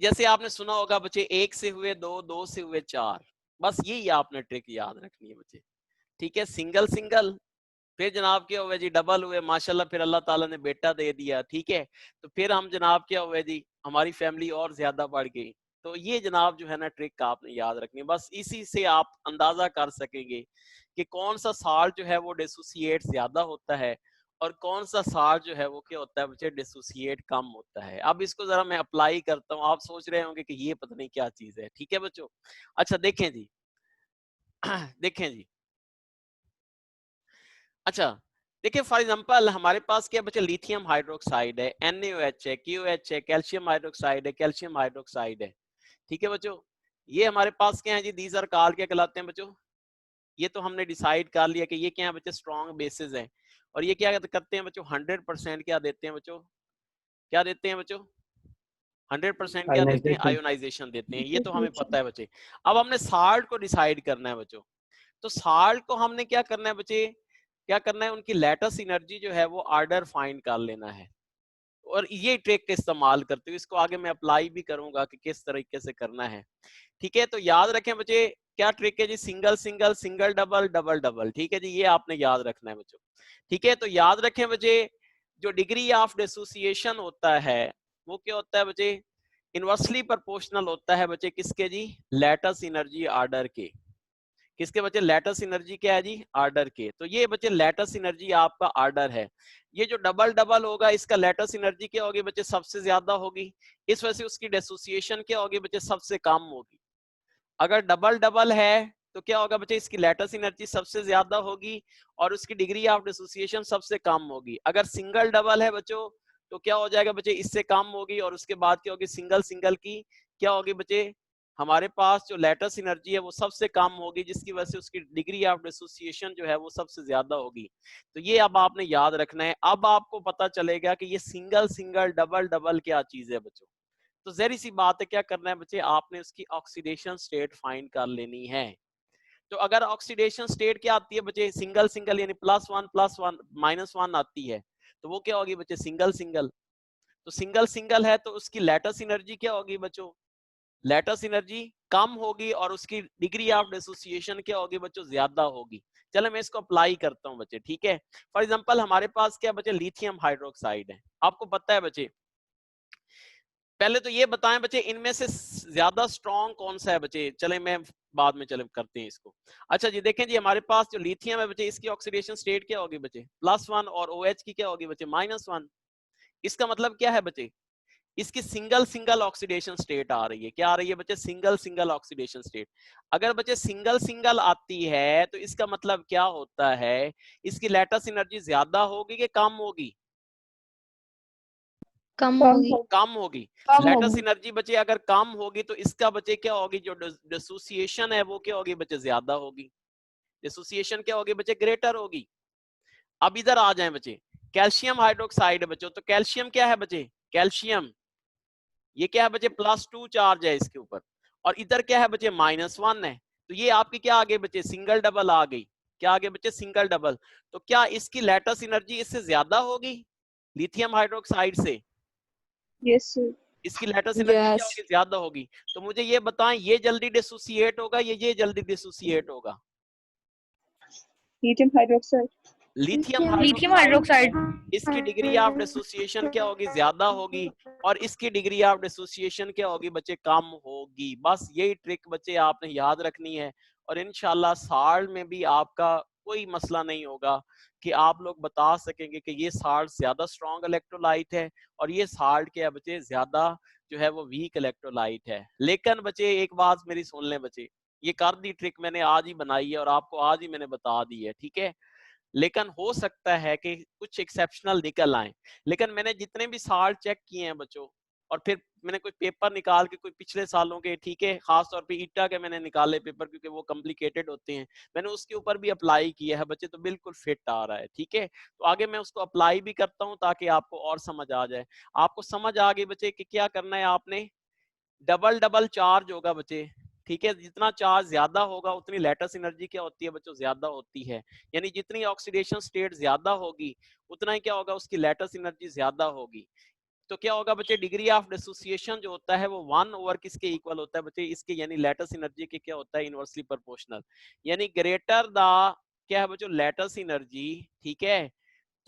जैसे आपने सुना होगा बच्चे, 1 से हुए 2, 2 से हुए 4, बस यही आपने ट्रिक याद रखनी है बच्चे, ठीक है। सिंगल सिंगल, फिर जनाब क्या हुआ जी, डबल हुए, माशाल्लाह फिर अल्लाह ताला ने बेटा दे दिया, ठीक है। तो फिर हम जनाब क्या हुए जी, हमारी फैमिली और ज्यादा बढ़ गई। तो ये जनाब जो है ना ट्रिक आपने याद रखनी है, बस इसी से आप अंदाजा कर सकेंगे कि कौन सा साल्ट जो है वो डिसोसिएट ज्यादा होता है और कौन सा साल्ट जो है वो क्या होता है बच्चे, डिसोसिएट कम होता है। अब इसको जरा मैं अप्लाई करता हूँ, आप सोच रहे होंगे कि ये पता नहीं क्या चीज है, ठीक है बच्चों। अच्छा देखें जी देखें जी, अच्छा देखिए फॉर एग्जांपल हमारे पास क्या बच्चे, लिथियम हाइड्रोक्साइड है, NaOH है, KOH है, कैल्शियम हाइड्रोक्साइड है, कैल्शियम हाइड्रोक्साइड है, ठीक है बच्चों। ये हमारे पास क्या है जी, दीज आर कॉल्ड क्या कहलाते हैं बच्चों, ये तो हमने डिसाइड कर लिया कि ये क्या है बच्चे, स्ट्रॉन्ग बेसिस है। और ये क्या करते हैं बच्चों, 100% क्या देते हैं बच्चों, क्या देते हैं बच्चों, 100% क्या देते हैं, आयोनाइजेशन। आयोनाइजेशन देते हैं, ये तो हमें पता है बच्चे। अब हमने साल्ट को डिसाइड करना है बच्चों। तो साल्ट को हमने क्या करना है बच्चे, क्या करना है, उनकी लेटेस्ट एनर्जी जो है वो ऑर्डर फाइंड कर लेना है, और ये ट्रिक का इस्तेमाल करते हुए इसको आगे मैं अप्लाई भी करूंगा कि किस तरीके से करना है, ठीक है। तो याद रखें बच्चे, क्या ट्रिक है जी, single single, single double, double double, ठीक है जी, ये आपने याद रखना है बच्चों, ठीक है। तो याद रखें बच्चे, जो डिग्री ऑफ डिसोसिएशन होता है वो क्या होता है बच्चे, इनवर्सली प्रोपोर्शनल होता है बच्चे, किसके जी, लेटेस्ट एनर्जी ऑर्डर के, किसके बच्चे, लेटेस्ट एनर्जी क्या है जी, ऑर्डर के। तो ये बच्चे लेटेस्ट एनर्जी आपका ऑर्डर है। ये जो डबल डबल होगा इसका लेटेस्ट एनर्जी क्या होगी बच्चे, सबसे ज्यादा होगी, इस वजह से उसकी डिसोसिएशन क्या होगी बच्चे, सबसे कम होगी। अगर डबल डबल है तो क्या होगा बच्चे, इसकी लेटेस्ट एनर्जी सबसे ज्यादा होगी और उसकी डिग्री ऑफ डिसोसिएशन सबसे कम होगी। अगर सिंगल डबल है बच्चों तो क्या हो जाएगा बच्चे, इससे कम होगी, और उसके बाद क्या होगी, सिंगल सिंगल की क्या होगी बच्चे, हमारे पास जो लेटेस्ट एनर्जी है वो सबसे कम होगी, जिसकी वजह से उसकी डिग्री ऑफ डिसोसिएशन जो है वो सबसे ज्यादा होगी। तो ये अब आपने याद रखना है। अब आपको पता चलेगा कि ये सिंगल सिंगल, डबल डबल क्या चीज है बच्चों, तो जहरी सी बात है, क्या करना है बच्चे, आपने उसकी ऑक्सीडेशन स्टेट फाइंड कर लेनी है। तो अगर ऑक्सीडेशन स्टेट क्या आती है बच्चे, सिंगल सिंगल यानी +1 +1 -1 आती है, तो वो क्या होगी बच्चे, सिंगल सिंगल। तो सिंगल सिंगल है तो उसकी लैटिस एनर्जी क्या होगी बच्चों, लैटिस एनर्जी कम होगी और उसकी डिग्री ऑफ डिसोसिएशन क्या होगी बच्चों, ज्यादा होगी। चलो मैं इसको अप्लाई करता हूं बच्चे, ठीक है। फॉर एग्जांपल हमारे पास क्या बच्चे, लिथियम हाइड्रोक्साइड है। आपको पता है बच्चे, पहले तो ये बताएं बच्चे, इनमें से ज्यादा स्ट्रॉन्ग कौन सा है बच्चे, चले मैं बाद में चले करते हैं इसको। अच्छा जी, देखें जी, हमारे पास जो लिथियम है बच्चे, इसकी ऑक्सीडेशन स्टेट क्या होगी बच्चे, +1, और OH की क्या होगी बच्चे, -1। इसका मतलब क्या है बच्चे, इसकी सिंगल सिंगल ऑक्सीडेशन स्टेट आ रही है। क्या आ रही है बच्चे, सिंगल सिंगल ऑक्सीडेशन स्टेट। अगर बच्चे सिंगल सिंगल आती है तो इसका मतलब क्या होता है, इसकी लैटिस एनर्जी ज्यादा होगी कि कम होगी, कम होगी। कम होगी। लैटिस एनर्जी बच्चे अगर कम होगी तो इसका बच्चे क्या होगी, जो डिसोसिएशन है वो क्या होगी बच्चे, ज्यादा होगी। डिसोसिएशन क्या होगी बच्चे, ग्रेटर होगी। अब इधर आ जाएं बच्चे, कैल्शियम हाइड्रोक्साइड है बच्चों, तो कैल्शियम क्या है बच्चे, कैल्शियम ये क्या है बच्चे, +2 चार्ज है इसके ऊपर, और इधर क्या है बच्चे, -1 है। तो ये आपकी क्या आ गई बच्चे, सिंगल डबल आ गई। क्या आ गए बच्चे, सिंगल डबल। तो क्या इसकी लैटिस एनर्जी इससे ज्यादा होगी, लिथियम हाइड्रोक्साइड से? Yes sir. इसकी लैटिस एनर्जी क्या होगी, ज्यादा होगी। तो मुझे ये बताएं, ये जल्दी डिसोसिएट होगा या ये जल्दी डिसोसिएट होगा? Lithium hydroxide. लिथियम हाइड्रोक्साइड, इसकी डिग्री ऑफ डिसोसिएशन क्या होगी, ज्यादा होगी, और इसकी डिग्री ऑफ डिसोसिएशन क्या होगी बच्चे, कम होगी। बस यही ट्रिक बच्चे आपने याद रखनी है, और इंशाल्लाह साल्ट में भी आपका कोई मसला नहीं होगा कि आप लोग बता सकेंगे कि ये साल्ट ज्यादा स्ट्रॉन्ग इलेक्ट्रोलाइट है और ये साल्ट क्या है बच्चे, ज्यादा जो है वो वीक इलेक्ट्रोलाइट है। लेकिन बच्चे एक बात मेरी सुन लें बच्चे, ये कर दी ट्रिक मैंने आज ही बनाई है और आपको आज ही मैंने बता दी है, ठीक है। लेकिन हो सकता है कि कुछ एक्सेप्शनल निकल आए। लेकिन मैंने जितने भी साल चेक किए हैं बच्चों, और फिर मैंने कोई पेपर निकाल के कोई पिछले सालों के, ठीक है, खास तौर पे ईटा के मैंने निकाले पेपर क्योंकि वो कॉम्प्लिकेटेड होते हैं, मैंने उसके ऊपर भी अप्लाई किया है बच्चे, तो बिल्कुल फिट आ रहा है, ठीक है। तो आगे मैं उसको अप्लाई भी करता हूँ ताकि आपको और समझ आ जाए। आपको समझ आ गई बच्चे कि क्या करना है आपने, डबल डबल चार्ज होगा बच्चे, ठीक है। जितना चार्ज ज्यादा होगा उतनी लैटिस एनर्जी क्या होती है बच्चों, ज्यादा होती है। यानी जितनी ऑक्सीडेशन स्टेट ज्यादा होगी उतना ही क्या होगा, उसकी लैटिस एनर्जी ज्यादा होगी। तो क्या होगा बच्चे, डिग्री ऑफ डिसोसिएशन जो होता है वो 1 किसके इक्वल होता है बच्चे, इसके, यानी लैटिस एनर्जी के क्या होता है, इनवर्सली प्रोपोर्शनल। यानी ग्रेटर द क्या है बच्चों, लैटिस एनर्जी, ठीक है,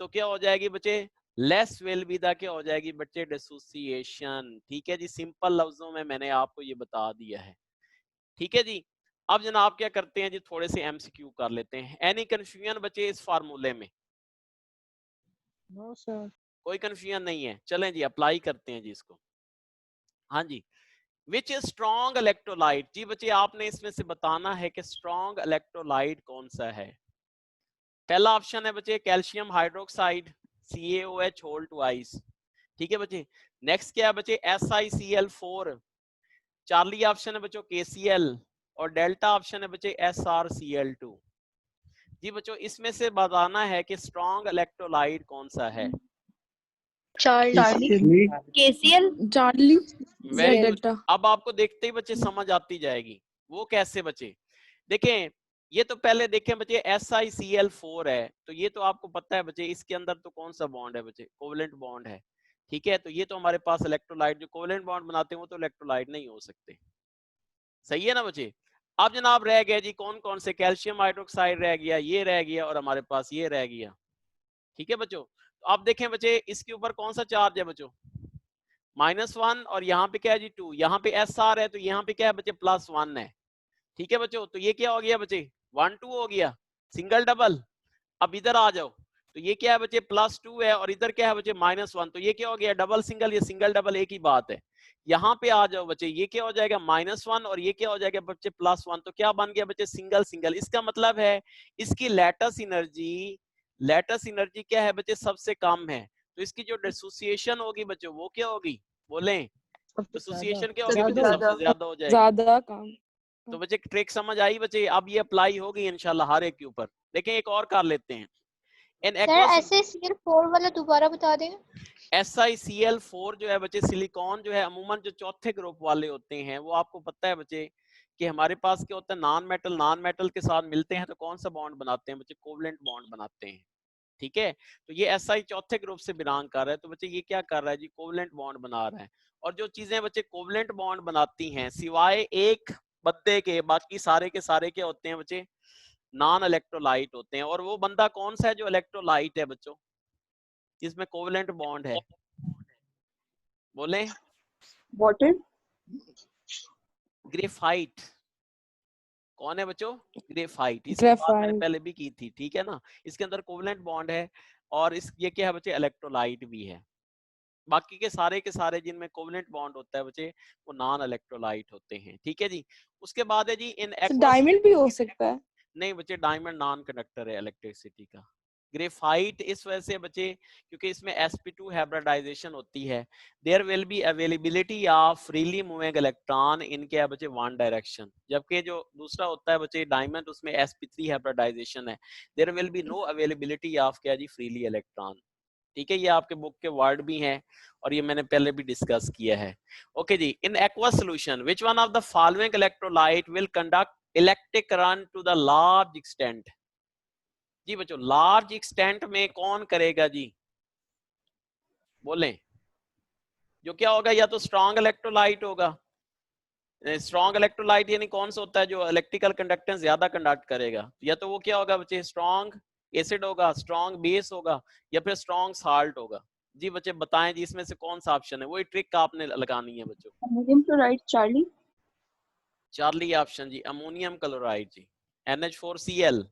तो क्या हो जाएगी बच्चे, लेस विल बी द क्या हो जाएगी बच्चे, डिसोसिएशन। ठीक है जी, सिंपल लफ्जों में मैंने आपको ये बता दिया है, ठीक है जी। अब जनाब क्या करते हैं जी, थोड़े से MCQ कर लेते हैं। एनी कंफ्यूजन बच्चे इस फार्मूले में? No sir. कोई कंफ्यूजन नहीं है, चलें जी अप्लाई करते हैं जी इसको। हाँ जी, विच इज स्ट्रॉन्ग इलेक्ट्रोलाइट, जी बच्चे आपने इसमें से बताना है कि स्ट्रॉन्ग इलेक्ट्रोलाइट कौन सा है। पहला ऑप्शन है बच्चे calcium hydroxide CaOH whole twice, ठीक है बच्चे। नेक्स्ट क्या है बच्चे, SiCl4। चार्ली ऑप्शन है बच्चों KCl, और डेल्टा ऑप्शन है बच्चे SrCl2। जी बच्चों इसमें से बताना है कि स्ट्रॉन्ग इलेक्ट्रोलाइट कौन सा है। Charlie. KCl। Charlie. Very good. अब आपको देखते ही बच्चे समझ आती जाएगी। वो कैसे बच्चे, देखें ये तो पहले देखें बच्चे SiCl4 है, तो ये तो आपको पता है बच्चे, इसके अंदर तो कौन सा बॉन्ड है बच्चे, कोवेलेंट बॉन्ड है, ठीक है। तो ये तो हमारे पास इलेक्ट्रोलाइट, जो कोवेलेंट बॉन्ड बनाते हैं वो तो इलेक्ट्रोलाइट नहीं हो सकते, सही है ना बच्चे। अब जनाब रह गया जी कौन कौन से, कैल्शियम हाइड्रोक्साइड रह गया, ये रह गया, और हमारे पास ये रह गया, ठीक है बच्चों। तो आप देखें बच्चे इसके ऊपर कौन सा चार्ज है बच्चों, -1, और यहाँ पे क्या है जी 2, यहाँ पे SR है, तो यहाँ पे क्या है बच्चे, +1 है, ठीक है बच्चों। तो ये क्या हो गया बच्चे, 1 2 हो गया, सिंगल डबल। अब इधर आ जाओ, तो ये क्या है बच्चे, +2 है, और इधर क्या है बच्चे, -1, तो ये क्या हो गया, डबल सिंगल, ये सिंगल डबल एक ही बात है। यहाँ पे आ जाओ बच्चे, ये क्या हो जाएगा, -1, और ये क्या हो जाएगा बच्चे, +1, तो क्या बन गया बच्चे, सिंगल सिंगल। इसका मतलब है इसकी लैटिस एनर्जी क्या है बच्चे, सबसे कम है, तो इसकी जो डिसोसिएशन होगी बच्चों वो क्या होगी, बोलें, डिसोसिएशन क्या होगी बच्चे, सबसे ज्यादा हो जाएगी, ज्यादा कम। तो बच्चे ट्रिक समझ आई बच्चे। अब ये अप्लाई होगी इंशाल्लाह हर एक के ऊपर। देखें एक और कर लेते हैं। सर SiCl4 वाला दोबारा बता दें। SiCl4 जो है बच्चे, सिलिकॉन जो है अमूमन जो चौथे ग्रुप वाले होते हैं वो आपको पता है बच्चे कि हमारे पास क्या होता है, नॉन मेटल के साथ मिलते हैं तो कौन सा बॉन्ड बनाते हैं बच्चे, कोवलेंट बॉन्ड बनाते हैं। ठीक है, तो ये Si चौथे ग्रुप से बिलोंग कर रहा है, तो बच्चे ये क्या कर रहा है जी, कोवलेंट बॉन्ड बना रहा है। और जो चीजें बच्चे कोवलेंट बॉन्ड बनाती हैं सिवाय एक बंदे के, बाकी सारे के सारे क्या होते हैं बच्चे, नॉन इलेक्ट्रोलाइट होते हैं। और वो बंदा कौन सा है जो इलेक्ट्रोलाइट है बच्चों, जिसमें कोवलेंट बॉन्ड है, बोले? वाटर। ग्रेफाइट। कौन है बच्चों? ग्रेफाइट। इसकी बात मैंने पहले भी की थी, ठीक है ना। इसके अंदर कोवलेंट बॉन्ड है और इस ये क्या है बच्चे, इलेक्ट्रोलाइट भी है। बाकी के सारे जिनमें कोवलेंट बॉन्ड होता है बच्चे वो नॉन इलेक्ट्रोलाइट होते हैं। ठीक है जी। उसके बाद है जी इन डायमंड भी हो सकता है? नहीं बच्चे, डायमंड नॉन कंडक्टर है इलेक्ट्रिसिटी का। ग्रेफाइट इस वजह से बच्चे क्योंकि इसमें sp2 हाइब्रिडाइजेशन होती है, there will be availability of freely moving electron in क्या बच्चे, वन डायरेक्शन। जबकि जो दूसरा होता है बच्चे डायमंड, उसमें sp3 हाइब्रिडाइजेशन है, there will be no availability of क्या जी, फ्रीली इलेक्ट्रॉन। ठीक है, ये आपके बुक के वर्ड भी हैं और ये मैंने पहले भी डिस्कस किया है। ओके जी। In aqua solution which one of the following electrolyte will conduct electric current to the large extent. जी बच्चों, लार्ज एक्सटेंट में कौन करेगा जी, बोलें? जो क्या होगा, या तो स्ट्रॉन्ग इलेक्ट्रोलाइट होगा। स्ट्रॉन्ग इलेक्ट्रोलाइट यानी कौन सा होता है जो इलेक्ट्रिकल कंडक्टेंस ज्यादा कंडक्ट करेगा, या तो वो क्या होगा बच्चे, स्ट्रॉन्ग एसिड होगा, स्ट्रॉन्ग बेस होगा, या फिर स्ट्रॉन्ग साल्ट होगा। जी बच्चे बताएं जी, इसमें से कौन सा ऑप्शन है, वही ट्रिक आपने लगानी है बच्चों। Ammonium chloride. Charlie. Charlie option जी, अमोनियम क्लोराइड जी, NH4Cl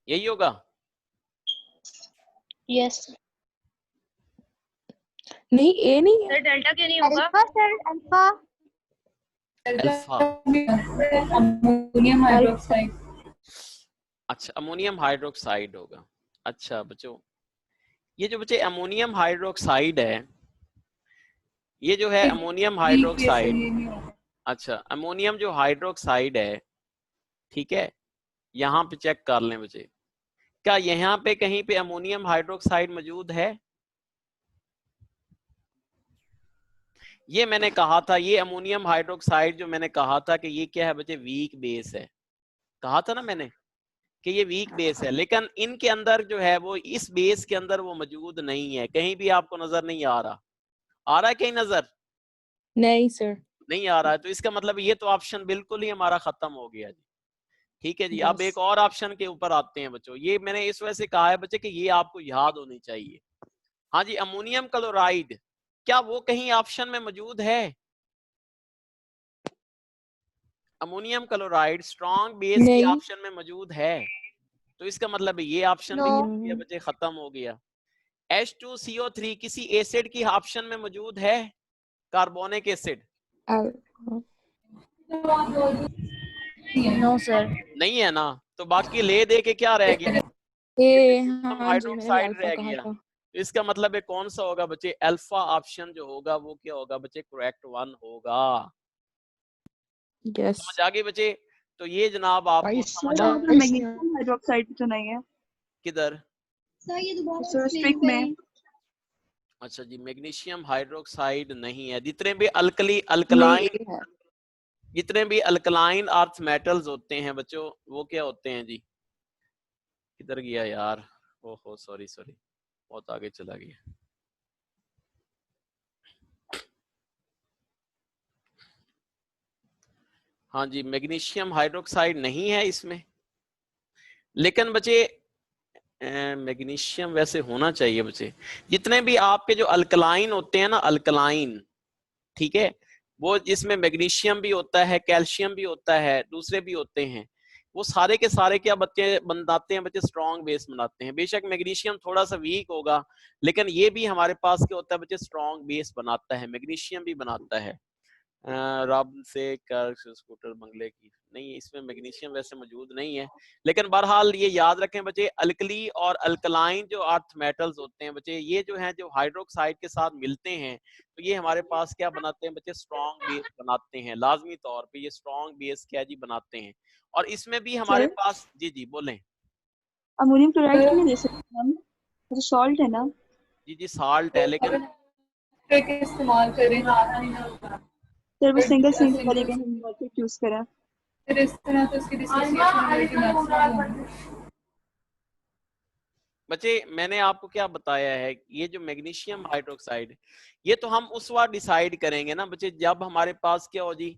यही होगा। यस। नहीं, ए नहीं है। सर डेल्टा क्यों नहीं होगा? Alpha sir, alpha. Alpha. Ammonium hydroxide. अच्छा, अमोनियम हाइड्रोक्साइड होगा। अच्छा बच्चों, ये जो बच्चे अमोनियम हाइड्रोक्साइड है, ये जो है अमोनियम हाइड्रोक्साइड, अच्छा अमोनियम जो हाइड्रोक्साइड है, ठीक है, यहाँ पे चेक कर लें बच्चे, क्या यहाँ पे कहीं पे अमोनियम हाइड्रोक्साइड मौजूद है? ये मैंने कहा था, ये अमोनियम हाइड्रोक्साइड जो मैंने कहा था कि ये क्या है बच्चे, वीक बेस है। कहा था ना मैंने कि ये वीक बेस है, लेकिन इनके अंदर जो है वो इस बेस के अंदर वो मौजूद नहीं है, कहीं भी आपको नजर नहीं आ रहा। आ रहा है कहीं नजर? नहीं सर। नहीं आ रहा है, तो इसका मतलब ये तो ऑप्शन बिल्कुल ही हमारा खत्म हो गया जी। ठीक है जी। अब एक और ऑप्शन के ऊपर आते हैं बच्चों, ये मैंने इस वजह से कहा है बच्चे कि ये आपको याद होनी चाहिए। हाँ जी, अमोनियम क्लोराइड क्या वो कहीं ऑप्शन में मौजूद है? अमोनियम क्लोराइड स्ट्रॉन्ग बेस की ऑप्शन में मौजूद है, तो इसका मतलब ये ऑप्शन भी बच्चे खत्म हो गया। H2CO3 किसी एसिड की ऑप्शन में मौजूद है? Carbonic acid? No sir. नहीं है ना, तो बाकी ले दे के क्या रह गया, हाइड्रोक्साइड रह गया। इसका मतलब है कौन सा होगा बच्चे, अल्फा ऑप्शन जो होगा वो क्या होगा बच्चे, करेक्ट वन होगा। यस। समझ आ गई बच्चे? तो ये जनाब आपको समझ मैग्नीशियम हाइड्रोक्साइड तो नहीं है किधर? सर ये दोबारा सर एक्सप्लेन स्ट्रिक में। करें। अच्छा जी, मैग्नीशियम हाइड्रोक्साइड नहीं है। जितने भी अल्कलाइन जितने भी अल्कलाइन अर्थ मेटल्स होते हैं बच्चों, वो क्या होते हैं जी, किधर गया यार, ओहो सॉरी बहुत आगे चला गया। हाँ जी, मैग्नीशियम हाइड्रोक्साइड नहीं है इसमें, लेकिन बच्चे मैग्नीशियम वैसे होना चाहिए बच्चे। जितने भी आपके जो अल्कलाइन होते हैं ना, अल्कलाइन, ठीक है, वो जिसमें मैग्नीशियम भी होता है, कैल्शियम भी होता है, दूसरे भी होते हैं, वो सारे के सारे क्या बच्चे बनाते हैं बच्चे, स्ट्रॉन्ग बेस बनाते हैं। बेशक मैग्नीशियम थोड़ा सा वीक होगा, लेकिन ये भी हमारे पास क्या होता है बच्चे, स्ट्रॉन्ग बेस बनाता है, मैग्नीशियम भी बनाता है। रब से कर स्कूटर बंगले की नहीं, इसमें मैग्नीशियम वैसे मौजूद नहीं है, लेकिन बहरहाल ये याद रखें बच्चे, अल्कली और अल्कलाइन जो अर्थ मेटल्स होते हैं बच्चे, ये जो हैं जो हाइड्रोक्साइड के साथ मिलते हैं, तो ये हमारे पास क्या बनाते हैं बच्चे, स्ट्रॉन्ग बेस बनाते हैं। लाजमी तौर पे ये स्ट्रॉन्ग बेस क्या जी बनाते हैं। और इसमें भी हमारे पास, जी बोलें। अमोनियम क्लोराइड क्यों नहीं ले सकते हम? तो सॉल्ट है ना? जी जी साल्ट है, लेकिन ट्रिक इस्तेमाल करें सर वो सिंगल सिंगल वाले के हम वाटर यूज करें। फिर इस तरह तो उसकी डिसोसिएशन रेट मैक्सिमम होगी। बच्चे मैंने आपको क्या बताया है, ये जो मैग्नीशियम हाइड्रोक्साइड ये तो हम उस बार डिसाइड करेंगे ना बच्चे जब हमारे पास क्या हो जी,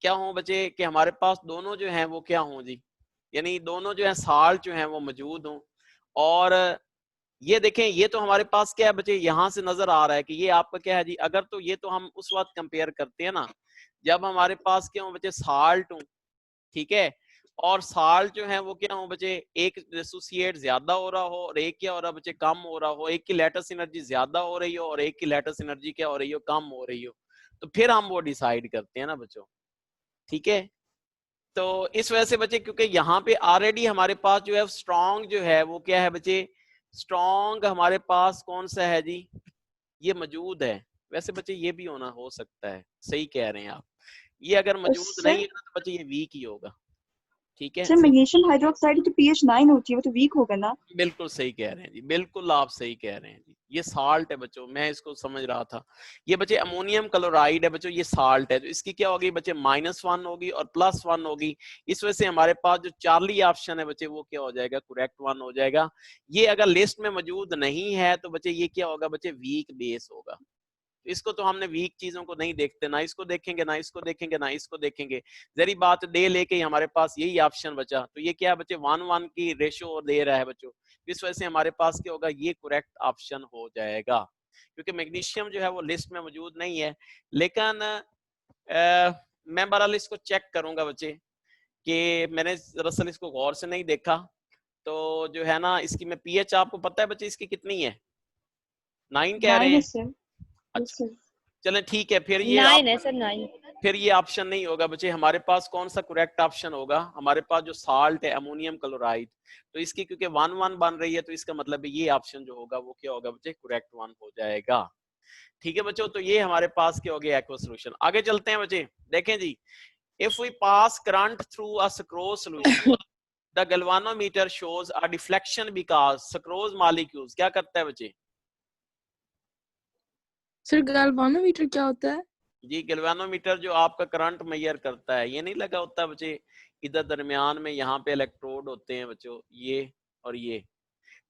क्या हो बच्चे कि हमारे पास दोनों जो हैं वो क्या हो जी, यानी दोनों जो है साल्ट जो है वो मौजूद हों। और ये देखें ये तो हमारे पास क्या है बच्चे, यहाँ से नजर आ रहा है कि ये आपका क्या है जी, अगर तो ये तो हम उस वक्त कंपेयर करते हैं ना जब हमारे पास क्या हो बच्चे साल्ट हो, ठीक है, और साल्ट जो है वो क्या हो बच्चे, एक डिसोसिएट ज्यादा हो रहा हो और एक क्या हो रहा बच्चे कम हो रहा हो, एक की लैटिस एनर्जी ज्यादा हो रही हो और एक की लैटिस एनर्जी क्या हो रही हो, कम हो रही हो, तो फिर हम वो डिसाइड करते हैं ना बच्चों, ठीक है। तो इस वजह से बच्चे क्योंकि यहाँ पे ऑलरेडी हमारे पास जो है स्ट्रॉन्ग जो है वो क्या है बच्चे, स्ट्रॉन्ग हमारे पास कौन सा है जी, ये मौजूद है। वैसे बच्चे ये भी होना हो सकता है, सही कह रहे हैं आप, ये अगर मौजूद नहीं है ना तो बच्चे ये वीक ही होगा, ठीक है। सर मैग्नीशियम हाइड्रोक्साइड की तो pH 9 होती है, वो तो वीक होगा ना? बिल्कुल सही कह रहे हैं जी, बिल्कुल आप सही कह रहे हैं जी, ये साल्ट है बच्चों, मैं इसको समझ रहा था। ये बच्चे अमोनियम क्लोराइड है बच्चों, ये साल्ट है, तो इसकी क्या होगी बच्चे -1 होगी और +1 होगी। इस वजह से हमारे पास जो चार्ली ऑप्शन है बच्चे वो क्या हो जाएगा, करेक्ट वन हो जाएगा। ये अगर लिस्ट में मौजूद नहीं है तो बच्चे ये क्या होगा बच्चे, वीक बेस होगा। इसको तो हमने वीक चीजों को नहीं देखते, ना इसको देखेंगे ना इसको देखेंगे ना इसको देखेंगे, जरी बात डे लेके हमारे पास यही ऑप्शन बचा, तो ये क्या है बच्चे 1:1 की रेशियो दे रहा है बच्चों, इस वजह से हमारे पास क्या होगा, ये करेक्ट ऑप्शन हो जाएगा, क्योंकि मैग्नीशियम जो है वो लिस्ट में मौजूद नहीं है। लेकिन मैं बहरहाल इसको चेक करूंगा बच्चे कि मैंने दरअसल इसको गौर से नहीं देखा, तो जो है ना इसकी मैं पीएच आपको पता है बच्चे इसकी कितनी है, 9 कह रहे हैं। अच्छा चलें ठीक है, फिर ये 9 है सर, 9। फिर ये ऑप्शन नहीं होगा बच्चे, हमारे पास कौन सा करेक्ट ऑप्शन होगा, हमारे पास जो साल्ट है अमोनियम क्लोराइड, तो इसकी क्योंकि 1:1 बन रही है तो इसका मतलब है ये ऑप्शन जो होगा वो क्या होगा बच्चे, करेक्ट वन हो जाएगा, ठीक है बच्चों। तो ये हमारे पास क्या हो गया, एक्वा सॉल्यूशन। आगे चलते हैं बच्चे, देखें जी, if we pass current through a sucrose solution the galvanometer shows a deflection because sucrose molecules, क्या करता है बच्चे? सर गैल्वानोमीटर क्या होता है? जी गैल्वानोमीटर जो आपका करंट मेजर करता है, ये नहीं लगा होता बच्चे इधर दरमियान में, यहाँ पे इलेक्ट्रोड होते हैं बच्चों, ये और ये,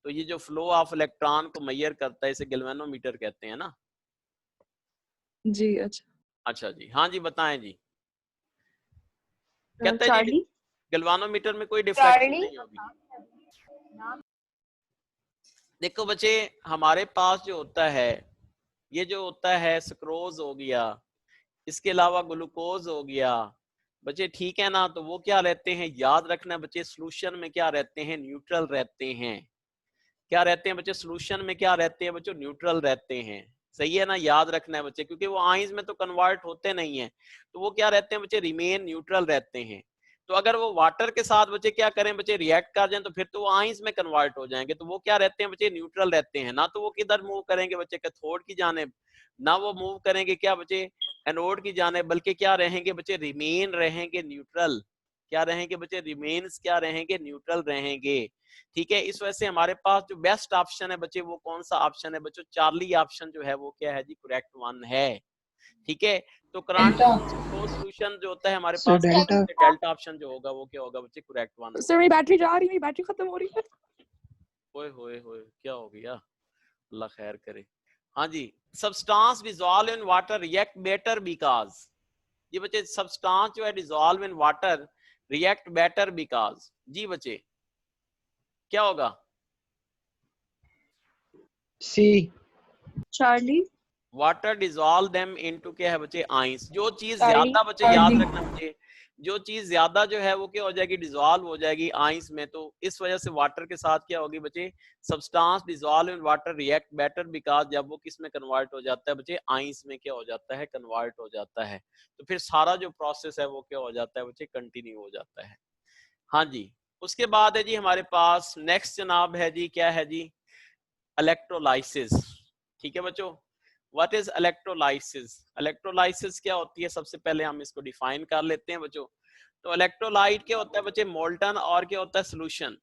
तो ये जो फ्लो ऑफ इलेक्ट्रॉन को मेजर करता है इसे गैल्वानोमीटर कहते हैं ना। जी अच्छा। अच्छा जी, हाँ जी बताएं जी। कहते हैं जी गैल्वानोमीटर में कोई डिफ्लेक्शन नहीं होगी। देखो बच्चे हमारे पास जो होता है, ये जो होता है सक्रोज हो गया, इसके अलावा ग्लूकोज हो गया बच्चे, ठीक है ना, तो वो क्या रहते हैं, याद रखना बच्चे, सोल्यूशन में क्या रहते हैं, न्यूट्रल रहते हैं। क्या रहते हैं बच्चे, सोल्यूशन में क्या रहते हैं बच्चों, न्यूट्रल रहते हैं, सही है ना, याद रखना है बच्चे, क्योंकि वो आइंस में तो कन्वर्ट होते नहीं है, तो वो क्या रहते हैं बच्चे, रिमेन न्यूट्रल रहते हैं। तो अगर वो वाटर के साथ बच्चे क्या करें बच्चे, रिएक्ट कर जाएं, तो फिर तो वो आइंस में कन्वर्ट हो जाएंगे, तो वो क्या रहते हैं बच्चे, न्यूट्रल रहते हैं ना। तो वो किधर मूव करेंगे बच्चे, कैथोड की जानिब, ना वो मूव करेंगे क्या बच्चे, एनोड की जानिब, बल्कि क्या रहेंगे बच्चे, रिमेन रहेंगे न्यूट्रल। क्या रहेंगे बच्चे, रिमेन्स क्या रहेंगे, न्यूट्रल रहेंगे, ठीक है। इस वजह से हमारे पास जो बेस्ट ऑप्शन है बच्चे वो कौन सा ऑप्शन है बच्चों, चार्ली ऑप्शन जो है वो क्या है जी, करेक्ट वन है, ठीक है। तो करंट सॉल्यूशन जो होता है हमारे पास, डेल्टा ऑप्शन जो होगा वो क्या होगा बच्चे, करेक्ट वन। सर मेरी बैटरी जा रही है, मेरी बैटरी खत्म हो रही है। ओए होए होए क्या हो गया, अल्लाह खैर करे। हाँ जी, substance dissolve in water react better because, ये बच्चे सब्सटेंस जो है dissolve in water react better because, जी बच्चे क्या होगा, C Charlie water dissolve them into क्या है बच्चे, आइंस। जो चीज ज्यादा बच्चे याद रखना बच्चे, जो चीज ज्यादा जो है वो क्या हो जाएगी, डिसॉल्व हो जाएगी आइंस में, तो इस वजह से वाटर के साथ क्या होगी बच्चे, substance dissolve in water react better because, जब वो किस में कन्वर्ट हो जाता है बच्चे, आइंस में क्या हो जाता है, कन्वर्ट हो जाता है, तो फिर सारा जो प्रोसेस है वो क्या हो जाता है बच्चे, कंटिन्यू हो जाता है। हाँ जी, उसके बाद है जी हमारे पास नेक्स्ट जनाब है जी, क्या है जी, इलेक्ट्रोलाइसिस, ठीक है बच्चों। व्हाट इज इलेक्ट्रोलाइसिस, इलेक्ट्रोलाइसिस क्या होती है, सबसे पहले हम इसको डिफाइन कर लेते हैं बच्चों। तो इलेक्ट्रोलाइट क्या होता है बच्चे, मोल्टन और क्या होता है, सोल्यूशन,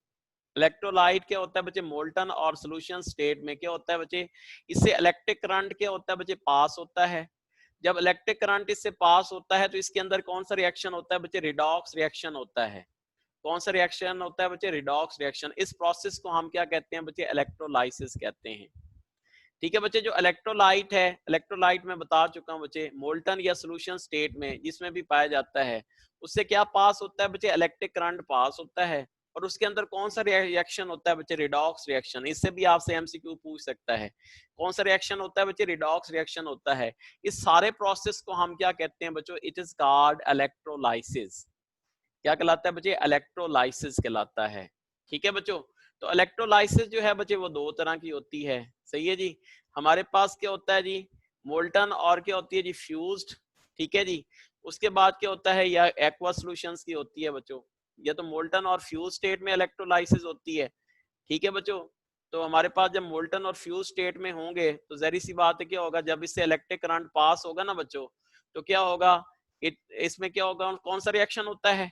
इलेक्ट्रोलाइट क्या होता है बच्चे, मोल्टन और सोल्यूशन स्टेट में क्या होता है बच्चे, इससे इलेक्ट्रिक करंट क्या होता है बच्चे, पास होता है। जब इलेक्ट्रिक करंट इससे पास होता है तो इसके अंदर कौन सा रिएक्शन होता है बच्चे, रिडॉक्स रिएक्शन होता है। कौन सा रिएक्शन होता है बच्चे, रिडॉक्स रिएक्शन। इस प्रोसेस को हम क्या कहते हैं बच्चे, इलेक्ट्रोलाइसिस कहते हैं। ठीक है बच्चे, जो इलेक्ट्रोलाइट है, इलेक्ट्रोलाइट में बता चुका हूं बच्चे, मोल्टन या सोल्यूशन स्टेट में जिसमें भी पाया जाता है, उससे क्या पास होता है बच्चे, इलेक्ट्रिक करंट पास होता है। और उसके अंदर कौन सा रिएक्शन होता है बच्चे, रिडॉक्स रिएक्शन। इससे भी आपसे एमसीक्यू पूछ सकता है, कौन सा रिएक्शन होता है बच्चे, रिडॉक्स रिएक्शन होता है। इस सारे प्रोसेस को हम क्या कहते हैं बच्चों, इट इज कॉल्ड इलेक्ट्रोलाइसिस। क्या कहलाता है बच्चे, इलेक्ट्रोलाइसिस कहलाता है। ठीक है बच्चों, तो इलेक्ट्रोलाइसिस जो है बच्चे वो दो तरह की होती है। सही है जी, हमारे पास क्या होता है जी, मोल्टन और क्या होती है जी, फ्यूज्ड। ठीक है जी, उसके बाद क्या होता है, या एक्वा सॉल्यूशंस की होती है बच्चों, या तो मोल्टन और फ्यूज स्टेट में इलेक्ट्रोलाइसिस होती है। ठीक है बच्चों, तो हमारे पास जब मोल्टन और फ्यूज स्टेट में होंगे तो जहरी सी बात है क्या होगा, जब इससे इलेक्ट्रिक करंट पास होगा ना बच्चों, तो क्या होगा, इसमें क्या होगा, कौन सा रिएक्शन होता है,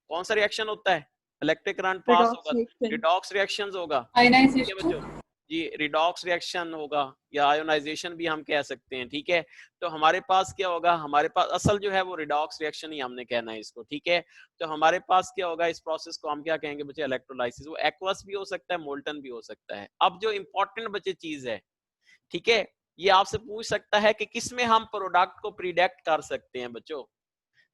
कौन सा रिएक्शन होता है, इलेक्ट्रिक करंट पास होगा, रिडॉक्स रिएक्शंस होगा। ठीक है बच्चों जी, रिडॉक्स रिएक्शन होगा या आयोनाइजेशन भी हम कह सकते हैं। ठीक है, तो हमारे पास क्या होगा, हमारे पास असल जो है वो रिडॉक्स रिएक्शन ही हमने कहना है इसको। ठीक है, तो हमारे पास क्या होगा, इस प्रोसेस को हम क्या कहेंगे बच्चे, इलेक्ट्रोलाइसिस। वो एक्वस भी हो सकता है, मोल्टन भी हो सकता है। अब जो इंपॉर्टेंट बच्चे चीज है, ठीक है, ये आपसे पूछ सकता है कि किसमें हम प्रोडक्ट को प्रिडिक्ट कर सकते हैं बच्चों।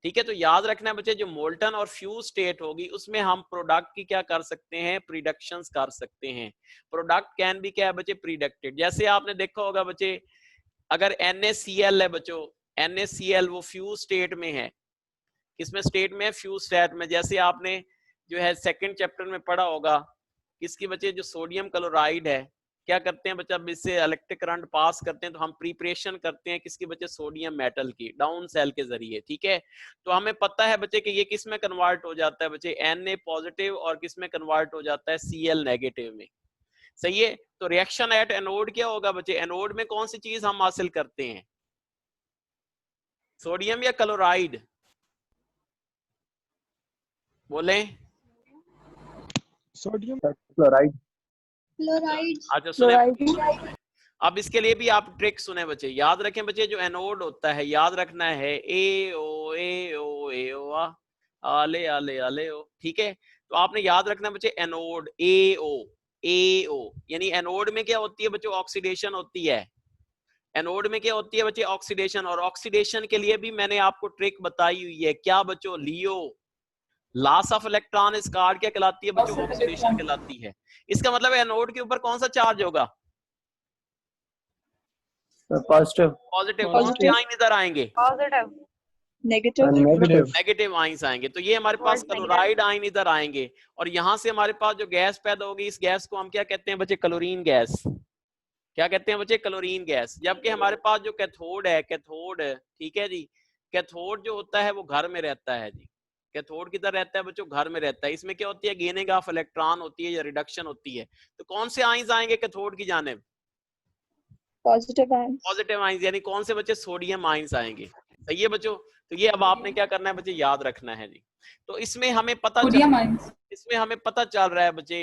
ठीक है, तो याद रखना है बच्चे, जो मोल्टन और फ्यूज स्टेट होगी उसमें हम प्रोडक्ट की क्या कर सकते हैं, प्रिडिक्शंस कर सकते हैं। प्रोडक्ट कैन भी क्या है बच्चे, प्रिडिक्टेड। जैसे आपने देखा होगा बच्चे, अगर NaCl है बच्चों, NaCl वो फ्यूज स्टेट में है, किसमें स्टेट में है, फ्यूज स्टेट में। जैसे आपने जो है सेकंड चैप्टर में पढ़ा होगा, किसकी बच्चे, जो सोडियम क्लोराइड है, क्या करते हैं बच्चा, इससे इलेक्ट्रिक करंट पास करते हैं तो हम प्रिपरेशन करते हैं किसकी बच्चे, सोडियम मेटल की, डाउन सेल के जरिए। ठीक है, तो हमें पता है बच्चे कि ये किस में कन्वर्ट हो जाता है बच्चे, Na पॉजिटिव, और किस में कन्वर्ट हो जाता है, Cl नेगेटिव में। सही है, तो रिएक्शन एट एनोड क्या होगा बच्चे, एनोड में कौन सी चीज हम हासिल करते हैं, सोडियम या क्लोराइड, बोले। Sodium chloride. क्लोराइड। अच्छा सुने, अब इसके लिए भी आप ट्रिक सुने बच्चे, याद रखें बच्चे, जो एनोड होता है याद रखना है AO आले आले आले ओ। ठीक है, तो आपने याद रखना है बच्चे, एनोड AO यानी एनोड में क्या होती है बच्चों, ऑक्सीडेशन होती है। एनोड में क्या होती है बच्चे, ऑक्सीडेशन। और ऑक्सीडेशन के लिए भी मैंने आपको ट्रिक बताई हुई है, क्या बच्चों, लियो, लॉस ऑफ इलेक्ट्रॉन इस कार्ड क्या कहलाती है बच्चों, ऑक्सीडेशन कहलाती है। इसका मतलब एनोड के ऊपर कौन सा चार्ज होगा, पॉजिटिव। पॉजिटिव। कौन से आयन इधर आएंगे, पॉजिटिव, नेगेटिव, नेगेटिव आयंस आएंगे। तो ये हमारे पास क्लोराइड आयन इधर आएंगे, और यहाँ से हमारे पास जो गैस पैदा होगी, इस गैस को हम क्या कहते हैं बच्चे, क्लोरीन गैस। क्या कहते हैं बच्चे, क्लोरीन गैस। जबकि हमारे पास जो कैथोड है, कैथोड, ठीक है जी, कैथोड जो होता है वो घर में रहता है जी। कैथोड किधर रहता है बच्चों, घर में रहता है। इसमें क्या होती है, गेनिंग ऑफ इलेक्ट्रॉन होती है या रिडक्शन होती है। तो कौन से आयंस आएंगे कैथोड की जानिब, पॉजिटिव आयंस, पॉजिटिव आयंस, यानी कौन से बच्चे, सोडियम आयंस आएंगे। सही है बच्चों, तो ये अब आपने क्या करना है बच्चे, याद रखना है जी। तो इसमें हमें पता चल रहा है बच्चे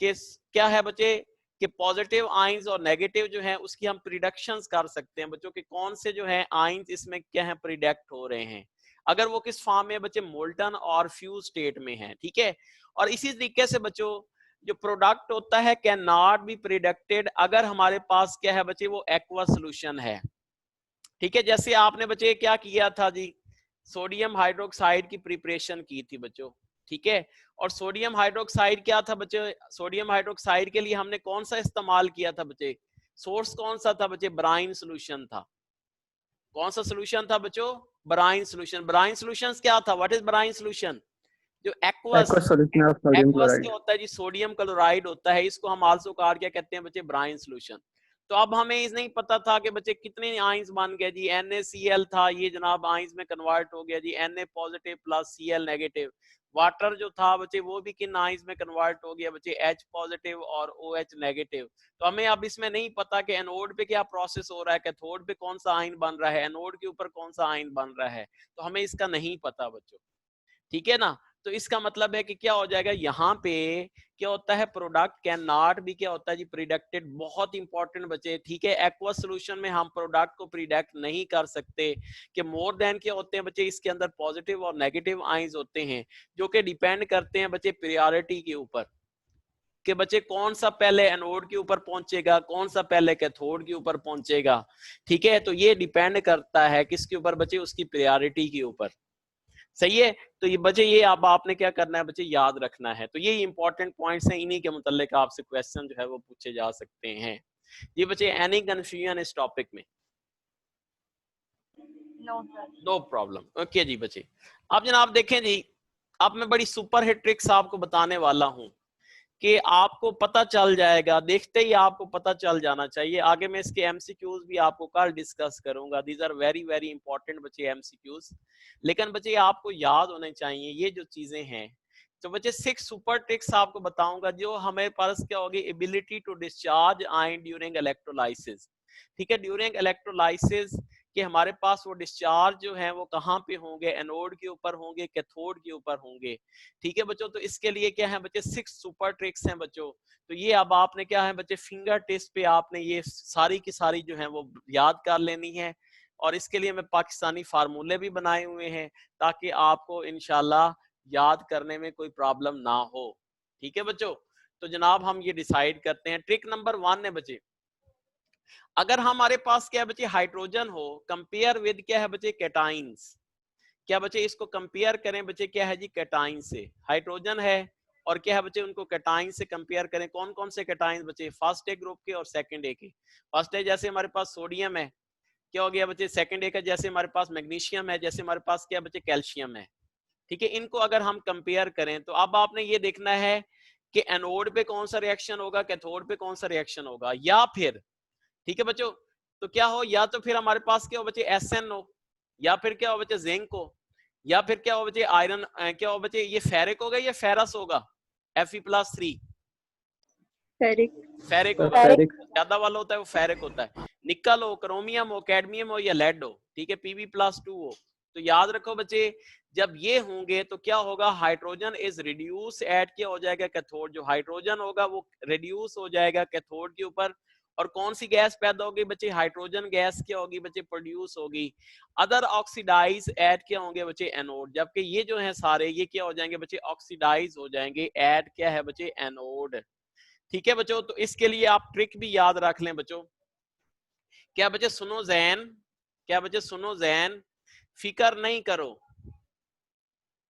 कि क्या है बच्चे, कि पॉजिटिव आयंस और नेगेटिव जो है उसकी हम प्रिडिक्शंस कर सकते हैं बच्चों, कि कौन से जो है आयंस इसमें क्या है, प्रिडिक्ट हो रहे हैं, अगर वो किस फॉर्म में बच्चे, मोल्टन और फ्यूज स्टेट में है। ठीक है, और इसी तरीके से बच्चों जो प्रोडक्ट होता है कैन नॉट बी प्रिडिक्टेड अगर हमारे पास क्या है बच्चे, वो एक्वा सॉल्यूशन है। ठीक है, जैसे आपने बच्चे क्या किया था जी, सोडियम हाइड्रोक्साइड की प्रिपरेशन की थी बच्चों। ठीक है, और सोडियम हाइड्रोक्साइड क्या था बच्चे, सोडियम हाइड्रोक्साइड के लिए हमने कौन सा इस्तेमाल किया था बच्चे, सोर्स कौन सा था बच्चे, ब्राइन सॉल्यूशन था। कौन सा सॉल्यूशन था बच्चों, ब्राइन सॉल्यूशन। ब्राइन सॉल्यूशन क्या था, व्हाट इज ब्राइन सॉल्यूशन, जो एक्वस क्या होता है जी, सोडियम क्लोराइड होता है, इसको हम आल्सो कार्ड क्या कहते हैं बच्चे, ब्राइन सॉल्यूशन। तो अब हमें इस नहीं पता था कि बच्चे कितने आयंस बन गए जी, NaCl था, ये जनाब आयंस में कन्वर्ट हो गया जी, Na positive plus Cl negative. Water जो था बच्चे वो भी किन आयंस में कन्वर्ट हो गया बच्चे, H पॉजिटिव और OH नेगेटिव। तो हमें अब इसमें नहीं पता कि एनोड पे क्या प्रोसेस हो रहा है, कैथोड पे कौन सा आयन बन रहा है, एनोड के ऊपर कौन सा आयन बन रहा है, तो हमें इसका नहीं पता बच्चों। ठीक है ना, तो इसका मतलब है कि क्या हो जाएगा, यहाँ पे क्या होता है, प्रोडक्ट कैन नॉट भी क्या होता है जी प्रिडिक्टेड। बहुत इंपॉर्टेंट बचे, ठीक है। एक्वा सोल्यूशन में हम प्रोडक्ट को प्रिडिक्ट नहीं कर सकते कि मोर देन क्या होते हैं बच्चे, इसके अंदर पॉजिटिव और नेगेटिव आइंस होते हैं जो कि डिपेंड करते हैं बच्चे प्रायोरिटी के ऊपर, कि बच्चे कौन सा पहले एनोड के ऊपर पहुंचेगा, कौन सा पहले कैथोड के ऊपर पहुंचेगा, ठीक है। तो ये डिपेंड करता है किसके ऊपर बच्चे, उसकी प्रायोरिटी के ऊपर, सही है। तो ये बच्चे ये अब आपने क्या करना है बच्चे, याद रखना है। तो ये इंपॉर्टेंट पॉइंट्स हैं, इन्हीं के मुताल्लिक आपसे क्वेश्चन जो है वो पूछे जा सकते हैं। ये बच्चे एनी कंफ्यूजन इस टॉपिक में? No sir. No problem, okay जी बच्चे। अब जनाब देखें जी, अब मैं बड़ी सुपर हिट ट्रिक्स आपको बताने वाला हूं कि आपको पता चल जाएगा, देखते ही आपको पता चल जाना चाहिए। आगे मैं इसके एमसीक्यूज भी आपको कल डिस्कस करूंगा। These are very very important बच्चे एमसीक्यूज, लेकिन बच्चे आपको याद होने चाहिए ये जो चीजें हैं। तो बच्चे 6 सुपर ट्रिक्स आपको बताऊंगा जो हमें पास क्या होगी, ability to discharge ion during electrolysis, ठीक है। ड्यूरिंग इलेक्ट्रोलाइसिस कि हमारे पास वो डिस्चार्ज जो है वो कहाँ पे होंगे, एनोड के ऊपर होंगे, कैथोड के ऊपर होंगे, ठीक है बच्चों। तो इसके लिए क्या है बच्चे, 6 सुपर ट्रिक्स हैं बच्चों। तो ये अब आपने क्या है बच्चे, फिंगर टिप्स पे आपने ये सारी की सारी जो है वो याद कर लेनी है। और इसके लिए मैं पाकिस्तानी फार्मूले भी बनाए हुए हैं ताकि आपको इंशाल्लाह याद करने में कोई प्रॉब्लम ना हो, ठीक है बच्चों। तो जनाब हम ये डिसाइड करते हैं। ट्रिक नंबर 1 है बच्चे, अगर हमारे पास क्या है बच्चे, हाइड्रोजन हो, कंपेयर विद क्या है बच्चे, कैटाइंस। क्या बच्चे इसको कंपेयर करें बच्चे क्या है जी, कैटाइन से। हाइड्रोजन है और क्या है बच्चे, उनको कैटाइन से कंपेयर करें। कौन कौन से कैटाइंस बच्चे, फर्स्ट ए ग्रुप के और सेकंड ए के। फर्स्ट ए जैसे हमारे पास सोडियम है, क्या हो गया बच्चे, सेकंड ए का जैसे हमारे पास मैग्नीशियम है, जैसे हमारे पास क्या बच्चे कैल्शियम है, ठीक है। इनको अगर हम कंपेयर करें तो अब आपने ये देखना है कि एनोड पे कौन सा रिएक्शन होगा, कैथोड पे कौन सा रिएक्शन होगा, या फिर, ठीक है बच्चों, तो क्या हो, या तो फिर हमारे पास क्या हो बच्चे SN हो, या फिर क्या हो बच्चे जिंक हो, या फिर क्या हो बच्चे आयरन, क्या हो बच्चे ये फेरिक होगा या फेरस होगा, Fe+3 फेरिक फेरिक होगा, फेरिक ज्यादा वाला होता है वो फेरिक होता है। निकल हो, क्रोमियम हो, कैडमियम हो या लेड हो, ठीक है, Pb+2 हो। तो याद रखो बच्चे जब ये होंगे तो क्या होगा, हाइड्रोजन इज रिड्यूस एट क्या हो जाएगा, कैथोड। जो हाइड्रोजन होगा वो रिड्यूस हो जाएगा कैथोड के ऊपर, और कौन सी गैस पैदा होगी बच्चे, हाइड्रोजन गैस क्या होगी बच्चे, प्रोड्यूस होगी। अदर ऑक्सीडाइज एट क्या होंगे बच्चे, एनोड। जबकि ये जो है सारे ये क्या हो जाएंगे बच्चे, ऑक्सीडाइज हो जाएंगे एट क्या है बच्चे, एनोड, ठीक है बच्चों। तो इसके लिए आप ट्रिक भी याद रख लें बच्चों। क्या बच्चे सुनो जैन, क्या बच्चे सुनो जैन, फिकर नहीं करो,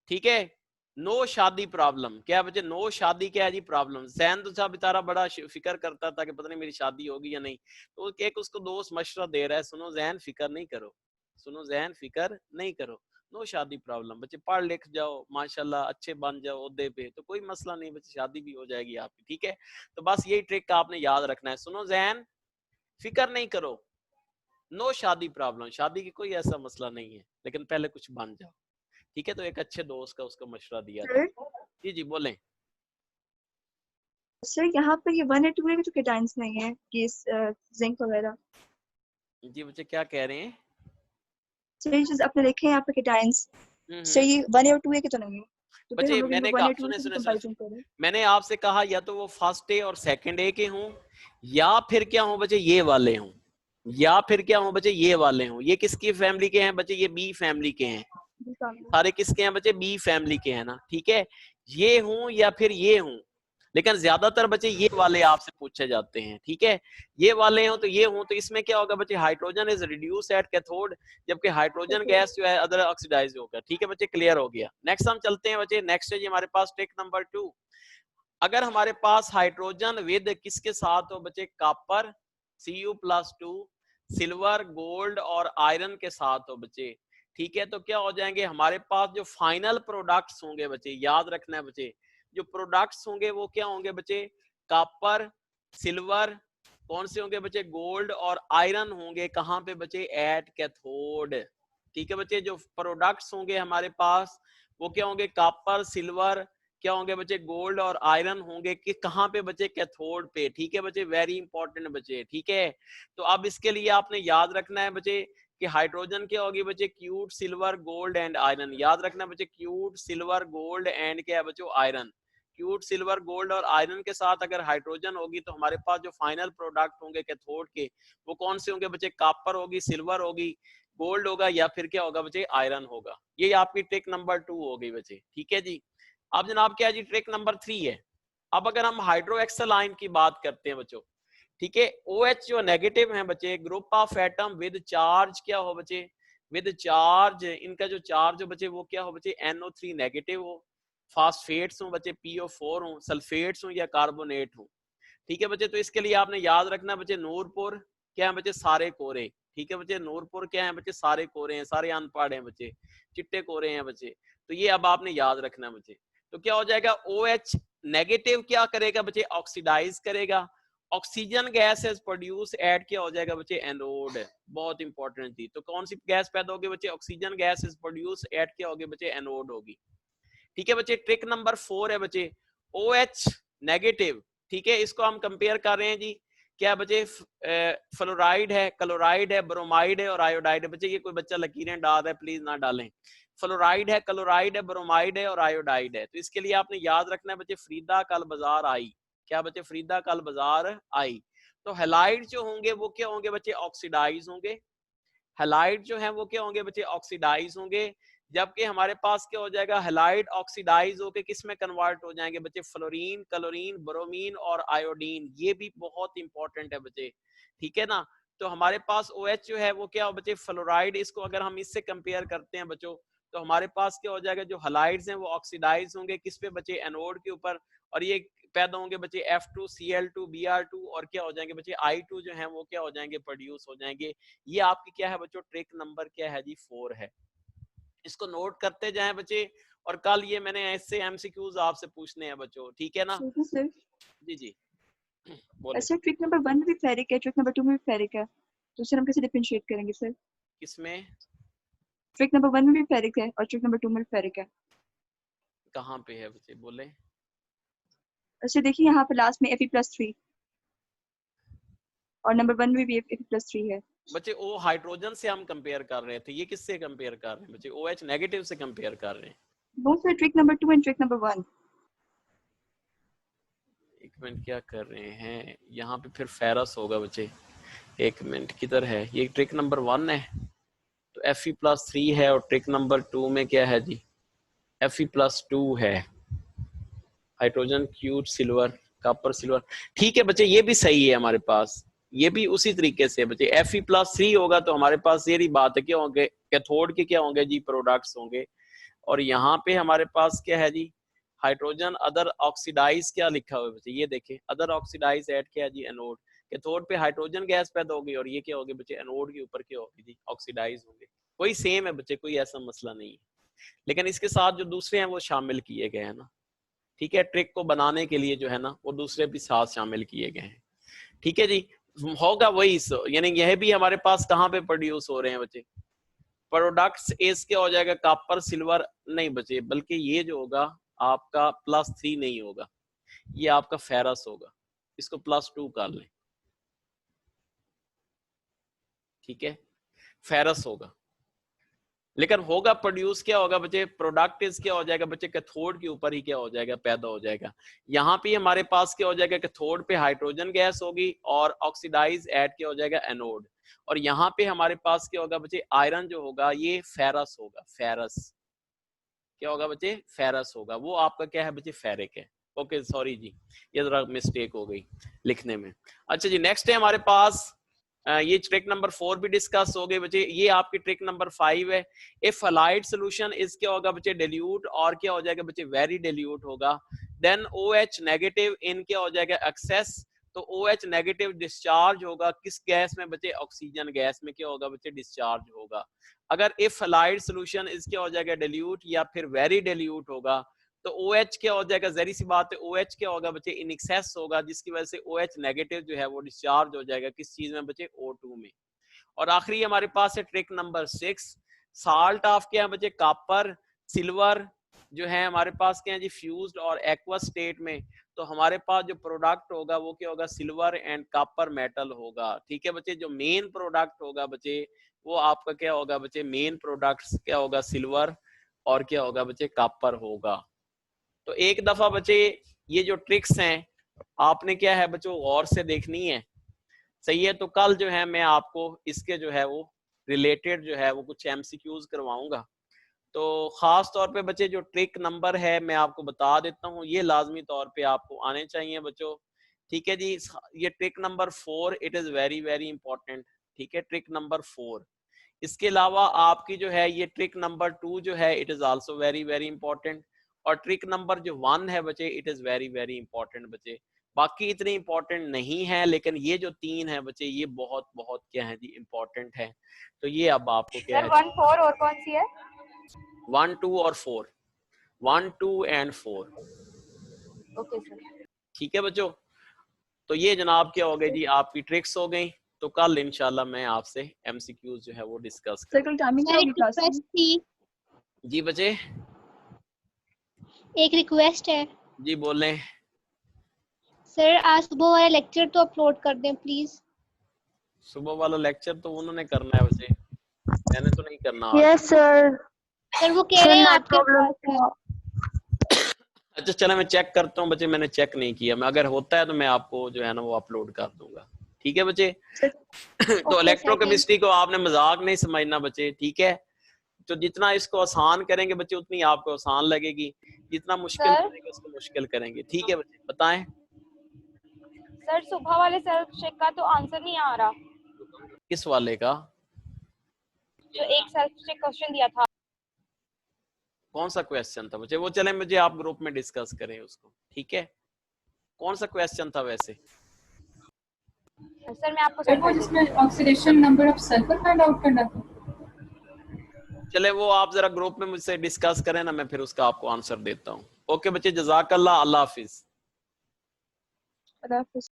ठीक है। नो शादी प्रॉब्लम, क्या बच्चे, नो शादी क्या है जी प्रॉब्लम। जैन तो साहब बेचारा बड़ा फिकर करता था कि पता नहीं मेरी शादी होगी या नहीं, तो एक उसको दोस्त मशवरा दे रहा है, सुनो जैन फिकर नहीं करो, सुनो जैन फिकर नहीं करो, नो शादी प्रॉब्लम। बच्चे पढ़ लिख जाओ माशाल्लाह, अच्छे बन जाओ ओहदे पे, तो कोई मसला नहीं बच्चे, शादी भी हो जाएगी आपकी, ठीक है। तो बस यही ट्रिक आपने याद रखना है, सुनो जैन फिकर नहीं करो, नो शादी प्रॉब्लम, शादी की कोई ऐसा मसला नहीं है, लेकिन पहले कुछ बन जाओ, ठीक है। तो एक अच्छे दोस्त का उसको मशवरा दिया था। जी जी बोलें। सर यहाँ पर ये 1 और 2 के जो कैटाइंस नहीं है, ये जिंक वगैरह, जी बच्चे क्या कह रहे हैं? सर ये जो आपने लिखे हैं यहाँ पे कैटाइंस, सर ये 1 और 2 के तो नहीं है, तो फिर बच्चे हम लोग मैंने इनको 1 कहा, और 2 सुने से सुने कंपैरिजन करें। मैंने आपसे कहा या तो वो फर्स्ट ए और सेकंड ए के हों, या फिर क्या हो बच्चे ये वाले हों, या फिर क्या हो बच्चे ये वाले हों। ये किसकी फैमिली के हैं बच्चे, ये बी फैमिली के हैं, सारे किसके हैं बच्चे, बी फैमिली के हैं ना, ठीक है। ये हूं या फिर ये हूं, लेकिन ज्यादातर बच्चे ये वाले आपसे पूछे जाते हैं, ठीक है। ये वाले हो तो ये हूं, तो इसमें क्या होगा बच्चे, hydrogen is reduce at cathode, जबकि हाइड्रोजन गैस जो है अदर ऑक्सीडाइज होगा, ठीक है बच्चे, क्लियर हो गया। नेक्स्ट हम चलते हैं बच्चे, नेक्स्ट है जी हमारे पास ट्रिक नंबर 2। अगर हमारे पास हाइड्रोजन विद किसके साथ हो बच्चे, कॉपर Cu+2, सिल्वर, गोल्ड और आयरन के साथ हो बच्चे, ठीक है। तो क्या हो जाएंगे हमारे पास जो फाइनल प्रोडक्ट्स होंगे बच्चे, याद रखना है बच्चे, जो प्रोडक्ट्स होंगे वो क्या होंगे बच्चे, कॉपर, सिल्वर, कौन से होंगे बच्चे, गोल्ड और आयरन होंगे कहाँ पे बच्चे, एट कैथोड, ठीक है बच्चे। जो प्रोडक्ट्स होंगे हमारे पास वो क्या होंगे, कॉपर, सिल्वर, क्या होंगे बच्चे, गोल्ड और आयरन होंगे कि कहाँ पे बच्चे, कैथोड पे, ठीक है बच्चे, वेरी इंपॉर्टेंट बच्चे, ठीक है। तो अब इसके लिए आपने याद रखना है बच्चे कि हाइड्रोजन क्या होगी बच्चे, cute silver gold and iron. याद रखना बच्चे, क्यूट सिल्वर गोल्ड एंड क्या है बच्चों, आयरन। क्यूट सिल्वर गोल्ड और आयरन के साथ अगर हाइड्रोजन होगी तो हमारे पास जो फाइनल प्रोडक्ट होंगे कैथोड के वो कौन से होंगे बच्चे, कॉपर होगी, सिल्वर होगी, गोल्ड होगा, या फिर क्या होगा बच्चे, आयरन होगा। ये आपकी ट्रिक नंबर 2 हो गई बच्चे। ठीक है जी। अब जनाब क्या है जी, ट्रिक नंबर 3 है। अब अगर हम हाइड्रोक्सल आयन की बात करते हैं बच्चों, ठीक है, OH जो नेगेटिव है बच्चे, group of atom with charge क्या हो बच्चे, विद चार्ज, इनका जो चार्ज हो बच्चे वो क्या हो बच्चे, NO3 नेगेटिव हो, फास्फेट्स हो बच्चे, PO4 हो, सल्फेट्स हो या कार्बोनेट हो। ठीक है बच्चे, तो इसके लिए आपने याद रखना बच्चे, नूरपुर क्या है बच्चे, सारे कोरे। ठीक है बच्चे, नूरपुर क्या है बच्चे, सारे कोरे हैं, सारे अनपढ़ हैं बच्चे, चिट्टे कोरे हैं बच्चे। तो ये अब आपने याद रखना बच्चे। तो क्या हो जाएगा, OH नेगेटिव क्या करेगा बच्चे, ऑक्सीडाइज करेगा, oxygen gas is produce at क्या हो जाएगा बच्चे, एनोड। बहुत इंपॉर्टेंट थी। तो कौन सी गैस पैदा होगी बच्चे, oxygen gas is produce at क्या होगी बच्चे, एनोड होगी। ठीक है बच्चे। ट्रिक नंबर 4 है बच्चे, OH नेगेटिव, ठीक है, इसको हम कंपेयर कर रहे हैं जी, क्या बच्चे, फ्लोराइड है, क्लोराइड है, ब्रोमाइड है और आयोडाइड है। बच्चे ये कोई बच्चा लकीरें डाल रहा है, प्लीज ना डालें। फ्लोराइड है, क्लोराइड है, ब्रोमाइड है और आयोडाइड है। तो इसके लिए आपने याद रखना है बच्चे, फरीदा कल बाजार आई, क्या बच्चे, फरीदा कल बाजार आई। तो हैलाइड जो होंगे वो क्या होंगे बच्चे, ऑक्सीडाइज होंगे। हैलाइड जो है वो क्या होंगे बच्चे, ऑक्सीडाइज होंगे। जबकि हमारे पास क्या हो जाएगा, हैलाइड ऑक्सीडाइज होके किस में कन्वर्ट हो जाएंगे बच्चे, फ्लोरीन, क्लोरीन, ब्रोमीन और आयोडीन। ये भी बहुत इंपॉर्टेंट है बच्चे। ठीक है ना। तो हमारे पास OH जो है वो क्या हो बच्चे, फ्लोराइड, इसको अगर हम इससे कंपेयर करते हैं बच्चों तो हमारे पास क्या हो जाएगा, जो हैलाइड्स हैं वो ऑक्सीडाइज होंगे किस पे बच्चे, एनोड के ऊपर, और ये पैदा होंगे बच्चे F2Cl2 Br2 और क्या हो जाएंगे बच्चे, I2 जो है वो क्या हो जाएंगे, प्रोड्यूस हो जाएंगे। ये आपकी क्या है बच्चों, ट्रिक नंबर क्या है जी, 4 है। इसको नोट करते जाएं बच्चे, और कल ये मैंने ऐसे MCQs आपसे पूछने हैं बच्चों। ठीक है ना। सर जी जी बोले। अच्छा, ट्रिक नंबर 1 में भी फेरिक है, ट्रिक नंबर 2 में भी फेरिक है, तो सर हम कैसे डिफरेंशिएट करेंगे सर? किसमें? ट्रिक नंबर 1 में भी फेरिक है और ट्रिक नंबर 2 में भी फेरिक है। कहाँ पे है बच्चे, बोले। अच्छा देखिए यहाँ पे लास्ट में Fe+3 और नंबर 1 में भी Fe+3 है। बच्चे वो हाइड्रोजन से हम कंपेयर कर रहे थे, ये किससे कंपेयर कर रहे हैं बच्चे, OH नेगेटिव से कंपेयर कर रहे हैं। वो sir trick number 2 and trick number 1। एक मिनट, क्या कर रहे हैं यहाँ पे, फिर फेरस होगा बच्चे। एक मिनट, किधर है ये, ट्रिक नंबर 1 है तो Fe+3 है, और ट्रिक नंबर 2 में क्या है जी, Fe+2 है, hydrogen, cute silver, copper silver. ठीक है बच्चे, ये भी सही है हमारे पास, ये भी उसी तरीके से बच्चे। Fe+3 होगा तो हमारे पास ये बात है, क्या होंगे, कैथोड के क्या होंगे जी, प्रोडक्ट्स होंगे। और यहाँ पे हमारे पास क्या है जी, हाइड्रोजन अदर ऑक्सीडाइज क्या लिखा हुआ है बच्चे, ये देखें, अदर ऑक्सीडाइज एट क्या है जी, एनोड। कैथोड पे हाइड्रोजन गैस पैदा होगी और ये क्या होगी बच्चे, एनोड के ऊपर क्या होगी जी, ऑक्सीडाइज होंगे। कोई सेम है बच्चे, कोई ऐसा मसला नहीं है, लेकिन इसके साथ जो दूसरे हैं वो शामिल किए गए हैं ना। ठीक है, ट्रिक को बनाने के लिए जो है ना वो दूसरे भी साथ शामिल किए गए हैं। ठीक है जी, होगा वही, यानी यह भी हमारे पास कहाँ पे प्रोड्यूस हो रहे हैं बच्चे, प्रोडक्ट्स एस क्या हो जाएगा, कॉपर सिल्वर नहीं बचे, बल्कि ये जो होगा आपका +3 नहीं होगा, ये आपका फेरस होगा, इसको +2 कर लें। ठीक है, फेरस होगा, लेकिन होगा प्रोड्यूस क्या होगा बच्चे, प्रोडक्ट इज क्या हो जाएगा बच्चे, कैथोड के ऊपर ही क्या हो जाएगा, पैदा हो जाएगा। यहाँ पे हमारे पास क्या हो जाएगा, कैथोड पे हाइड्रोजन गैस होगी और ऑक्सीडाइज एट क्या हो जाएगा, एनोड। और यहाँ पे हमारे पास क्या होगा बच्चे, आयरन जो होगा ये फेरस होगा, फेरस क्या होगा बच्चे, फेरस होगा, वो आपका क्या है बच्चे, फेरिक है। ओके सॉरी जी, ये जरा मिस्टेक हो गई लिखने में। अच्छा जी, नेक्स्ट है हमारे पास, ये ट्रिक नंबर 4 भी डिस्कस हो गए बच्चे। ये आपकी ट्रिक नंबर 5 है। इफ हलाइड सोल्यूशन इज क्या होगा बच्चे, डिल्यूट, और क्या हो जाएगा बच्चे, वेरी डिल्यूट होगा। देन OH नेगेटिव इन क्या हो जाएगा, एक्सेस, तो OH नेगेटिव डिस्चार्ज होगा किस गैस में बच्चे, ऑक्सीजन गैस में क्या होगा बच्चे, डिस्चार्ज होगा। अगर इफ हलाइड सोल्यूशन इज क्या हो जाएगा, डिल्यूट या फिर वेरी डिल्यूट होगा, तो OH क्या हो जाएगा, जरी सी बात है, OH क्या होगा बच्चे, इन एक्सेस होगा, जिसकी वजह से OH नेगेटिव जो है वो डिस्चार्ज हो जाएगा किस चीज में बच्चे, O2 में। और आखिरी हमारे पास है ट्रिक नंबर 6, साल्ट ऑफ क्या है बच्चे, कॉपर, सिल्वर, जो है हमारे पास क्या है जी, फ्यूज्ड और एक्वा स्टेट में, तो हमारे पास जो प्रोडक्ट होगा वो क्या होगा, सिल्वर एंड कॉपर मेटल होगा। ठीक है बच्चे, जो मेन प्रोडक्ट होगा बच्चे वो आपका क्या होगा बच्चे, मेन प्रोडक्ट्स क्या होगा, सिल्वर और क्या होगा बच्चे, कॉपर होगा। तो एक दफा बच्चे ये जो ट्रिक्स हैं आपने क्या है बच्चों गौर से देखनी है, सही है। तो कल जो है मैं आपको इसके जो है वो रिलेटेड जो है वो कुछ एमसीक्यूज करवाऊंगा। तो खास तौर पे बच्चे जो ट्रिक नंबर है मैं आपको बता देता हूँ, ये लाजमी तौर पे आपको आने चाहिए बच्चों। ठीक है जी, ये trick number 4 it is very very important. ठीक है, ट्रिक नंबर 4। इसके अलावा आपकी जो है ये ट्रिक नंबर 2 जो है it is also very very important, और ट्रिक नंबर जो 1 है बच्चे it is very very important बच्चे। बाकी इतने इंपॉर्टेंट नहीं है, लेकिन ये जो 3 है बच्चे ये बहुत बहुत क्या है जी, इंपॉर्टेंट है। तो ये अब आपको क्या सर है, 1 4 और कौन सी है? 1 2 और 4, 1 2 एंड 4। Okay sir. ठीक है बच्चों, तो ये जनाब क्या हो गई जी, आपकी ट्रिक्स हो गई। तो कल इंशाल्लाह मैं आपसे एमसीक्यूज जो है वो डिस्कस सर कल टाइमिंग क्या सर होगी एक क्लास की? रिक्वेस्ट थी, जी बच्चे, एक रिक्वेस्ट है जी बोलें। सर, आज सुबह वाला लेक्चर तो अपलोड कर दें प्लीज। सुबह वाला लेक्चर तो उन्होंने करना है वैसे, मैंने तो नहीं करना आज। Yes sir. सर वो कह रहे हैं आपके पास है। अच्छा चलो मैं चेक करता हूँ बच्चे, मैंने चेक नहीं किया, मैं अगर होता है तो मैं आपको जो है ना वो अपलोड कर दूंगा। ठीक है बच्चे। तो इलेक्ट्रोकेमिस्ट्री को आपने मजाक नहीं समझना बच्चे, ठीक है। तो जितना इसको आसान करेंगे बच्चे उतनी आपको आसान लगेगी, जितना मुश्किल सर? करेंगे उसको मुश्किल करेंगे। ठीक है बच्चे, बताएं। सर सुबह वाले सेल्फ चेक का तो आंसर नहीं आ रहा, किस वाले का? जो एक सेल्फ चेक क्वेश्चन दिया था। कौन सा क्वेश्चन था बच्चे वो? चले मुझे आप ग्रुप में डिस्कस करें उसको, ठीक है। कौन सा क्वेश्चन था वैसे? सर मैं आपको सर सेंड वो कर देती जिसमें oxidation number of sulphur find out करना था। चले वो आप जरा ग्रुप में मुझसे डिस्कस करें ना, मैं फिर उसका आपको आंसर देता हूँ। ओके बच्चे, जजाकल्लाह, अल्लाह हाफिज। अल्लाह हाफिज़।